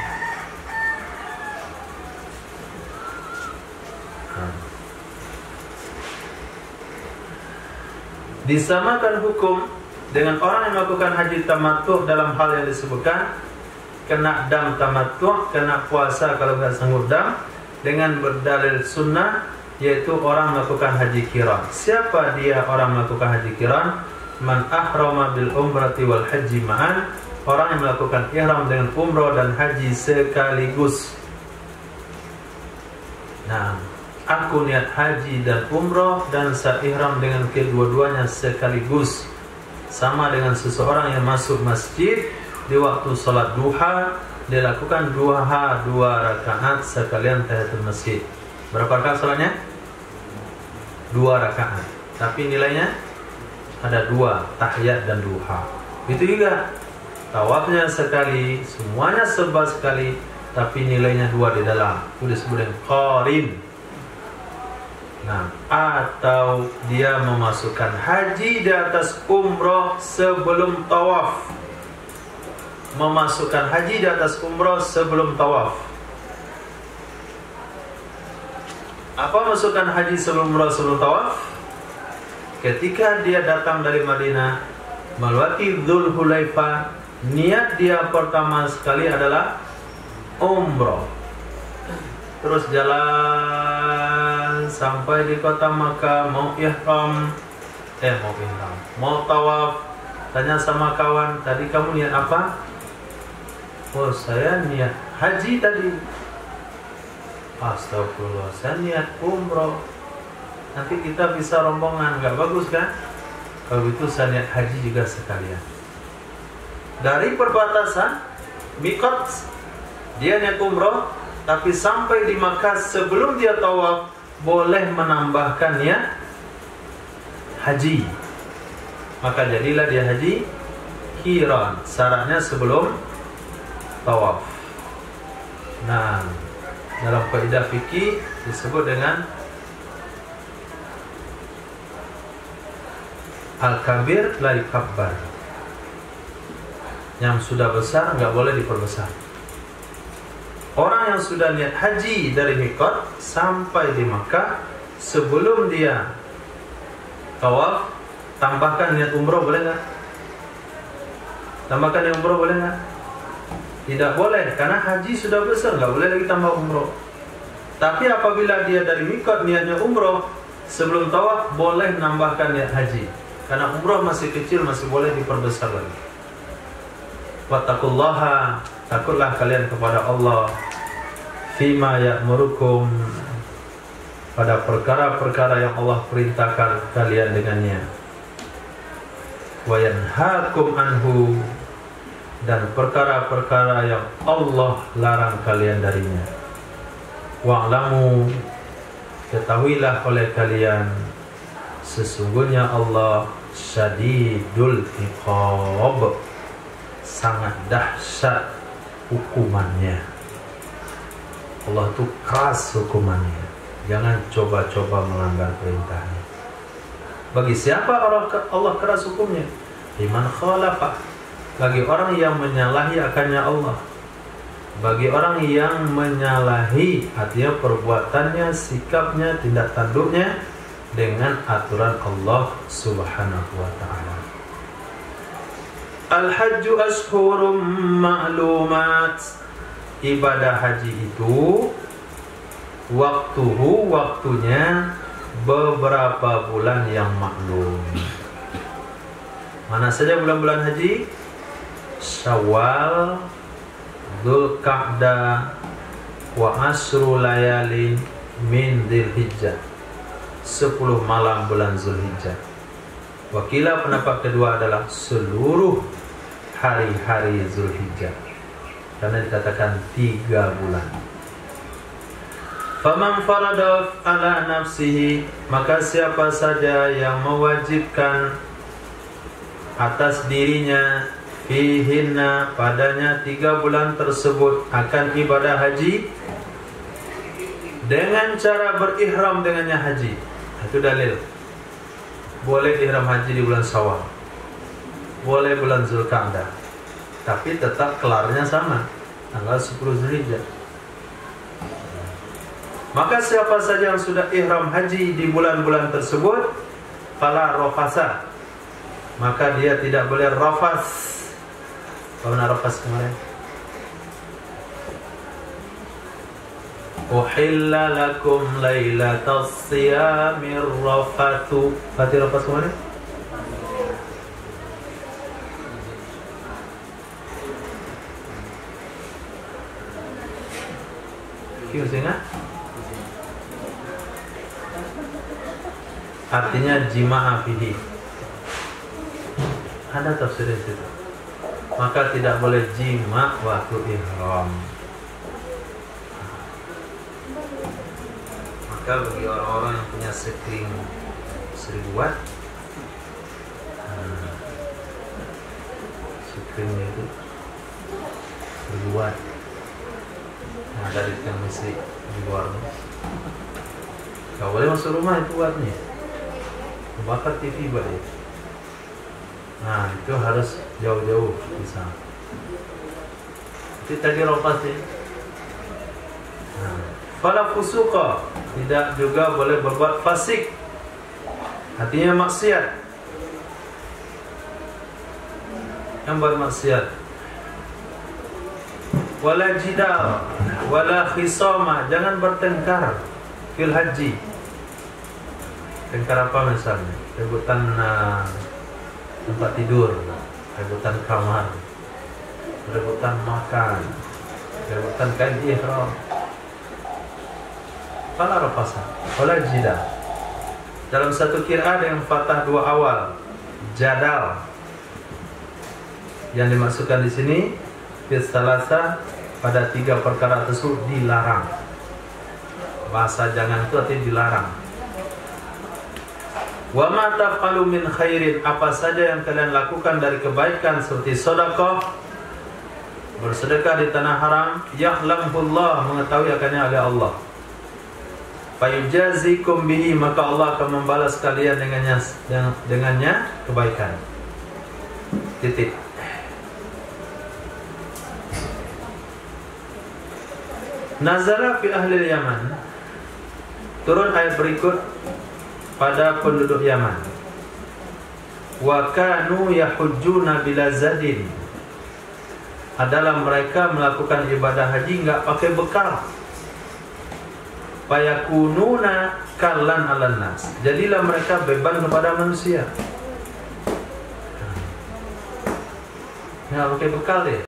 Disamakan hukum dengan orang yang melakukan haji tamattu dalam hal yang disebutkan, kena dam tamattu, kena puasa kalau tidak sanggup dam, dengan berdalil sunnah, yaitu orang melakukan haji qiran. Siapa dia orang melakukan haji qiran? Man ahrama bil umrati wal haji ma'an, orang yang melakukan ihram dengan umrah dan haji sekaligus. Nah, aku niat haji dan umrah dan seihram dengan kedua-duanya sekaligus. Sama dengan seseorang yang masuk masjid di waktu salat duha, dia lakukan duha 2 rakaat sekalian tahiyatul masjid. Berapa rakaat salatnya? 2 rakaat. Tapi nilainya ada 2, tahiyat dan duha. Itu juga tawafnya sekali, semuanya serba sekali, tapi nilainya 2 di dalam. Itu disebut dengan qarin. Nah, atau dia memasukkan haji di atas umrah sebelum tawaf. Memasukkan haji di atas umrah sebelum tawaf. Apa masukkan haji sebelum umrah sebelum tawaf? Ketika dia datang dari Madinah melewati Dzulhulaifah, niat dia pertama sekali adalah umrah. Terus jalan sampai di kota Makkah, mau tawaf. Tanya sama kawan, tadi kamu niat apa? Oh, saya niat haji tadi. Astagfirullah, saya niat umroh. Nanti kita bisa rombongan, gak bagus kan? Kalau itu saya niat haji juga sekalian. Dari perbatasan miqat, dia niat umroh, tapi sampai di Makkah sebelum dia tawaf boleh menambahkan niat haji. Maka jadilah dia haji qiran. Syaratnya sebelum tawaf. Nah, dalam kaidah fikih disebut dengan al-kabir la yukabbar. Yang sudah besar nggak boleh diperbesar. Orang yang sudah niat haji dari miqat sampai di Makkah, sebelum dia tawaf, tambahkan niat umroh boleh nggak? Tambahkan niat umroh boleh nggak? Tidak boleh, karena haji sudah besar, nggak boleh lagi tambah umroh. Tapi apabila dia dari miqat niatnya umroh, sebelum tawaf boleh nambahkan niat haji, karena umroh masih kecil, masih boleh diperbesar lagi. Wattaqullaha, takutlah kalian kepada Allah, fima ya'murukum, pada perkara-perkara yang Allah perintahkan kalian dengannya, wa yanhaakum anhu, dan perkara-perkara yang Allah larang kalian darinya. Wa'lamu, ketahuilah oleh kalian, sesungguhnya Allah syadidul iqab, sangat dahsyat hukumannya. Allah itu keras hukumannya. Jangan coba-coba melanggar perintahnya. Bagi siapa Allah keras hukumnya? Liman khalafa, bagi orang yang menyalahi akannya Allah. Bagi orang yang menyalahi, artinya perbuatannya, sikapnya, tindak tanduknya dengan aturan Allah Subhanahu wa ta'ala. Al-hajju ashhurum ma'lumat, ibadah haji itu waktunya beberapa bulan yang maklum. Mana saja bulan-bulan haji? Syawal, Dzulqa'dah, wa asru layalin min Dzulhijjah, 10 malam bulan Zulhijjah. Wakilah pendapat kedua adalah seluruh hari-hari Zulhijjah, karena dikatakan 3 bulan. Faman farada ala nafsihi, maka siapa saja yang mewajibkan atas dirinya, fihinna, padanya 3 bulan tersebut, akan ibadah haji, dengan cara berihram dengannya haji. Itu dalil. Boleh ihram haji di bulan Syawal, boleh bulan Zulqa'dah, tapi tetap kelarnya sama, tanggal 10 Zulhijjah. Maka siapa saja yang sudah ihram haji di bulan-bulan tersebut, fala rafasa, maka dia tidak boleh rafas. Apa benar rafas kemarin? Uhilla lakum lailatas siyamir rafathu. Berarti rafas kemarin? Kiusina? Artinya jima'a fihi. Ada tafsir itu. Maka tidak boleh jima' waktu ihram. Maka bagi orang-orang yang punya sekring 1000 watt, sekringnya itu 1000 watt, nah, dari tiang listrik di luar, nggak boleh masuk rumah itu wattnya, bakar TV balik. Nah, itu harus jauh-jauh bisa. Itu tadi ropas ya. Fala fusuqa, tidak juga boleh berbuat fasik, artinya maksiat. Yang bermaksiat. Wala jidal, wala khisama, jangan bertengkar fil haji. Tengkar apa misalnya? Rebutan tempat tidur, rebutan kamar, rebutan makan, rebutan kain ihram. Fala rafasa, wala jidal. Dalam satu qiraat yang fathah 2 awal, jadal. Yang dimasukkan di sini fi salasa, pada 3 perkara tersebut dilarang. Bahasa jangan itu artinya dilarang. Wa ma taf'alu min khairin, apa saja yang kalian lakukan dari kebaikan seperti sedekah, bersedekah di tanah haram, ya'lamullah, mengetahui akannya oleh Allah. Fayujazikum bihi, maka Allah akan membalas kalian dengannya kebaikan. Titik. Nazala fi ahli Yaman, turun ayat berikut pada penduduk Yaman. Wa kanu yahujjuna bila zadin, adalah mereka melakukan ibadah haji enggak pakai bekal. Fayakununa kallan 'alan nas, jadilah mereka beban kepada manusia. Ya, pakai bekal ya.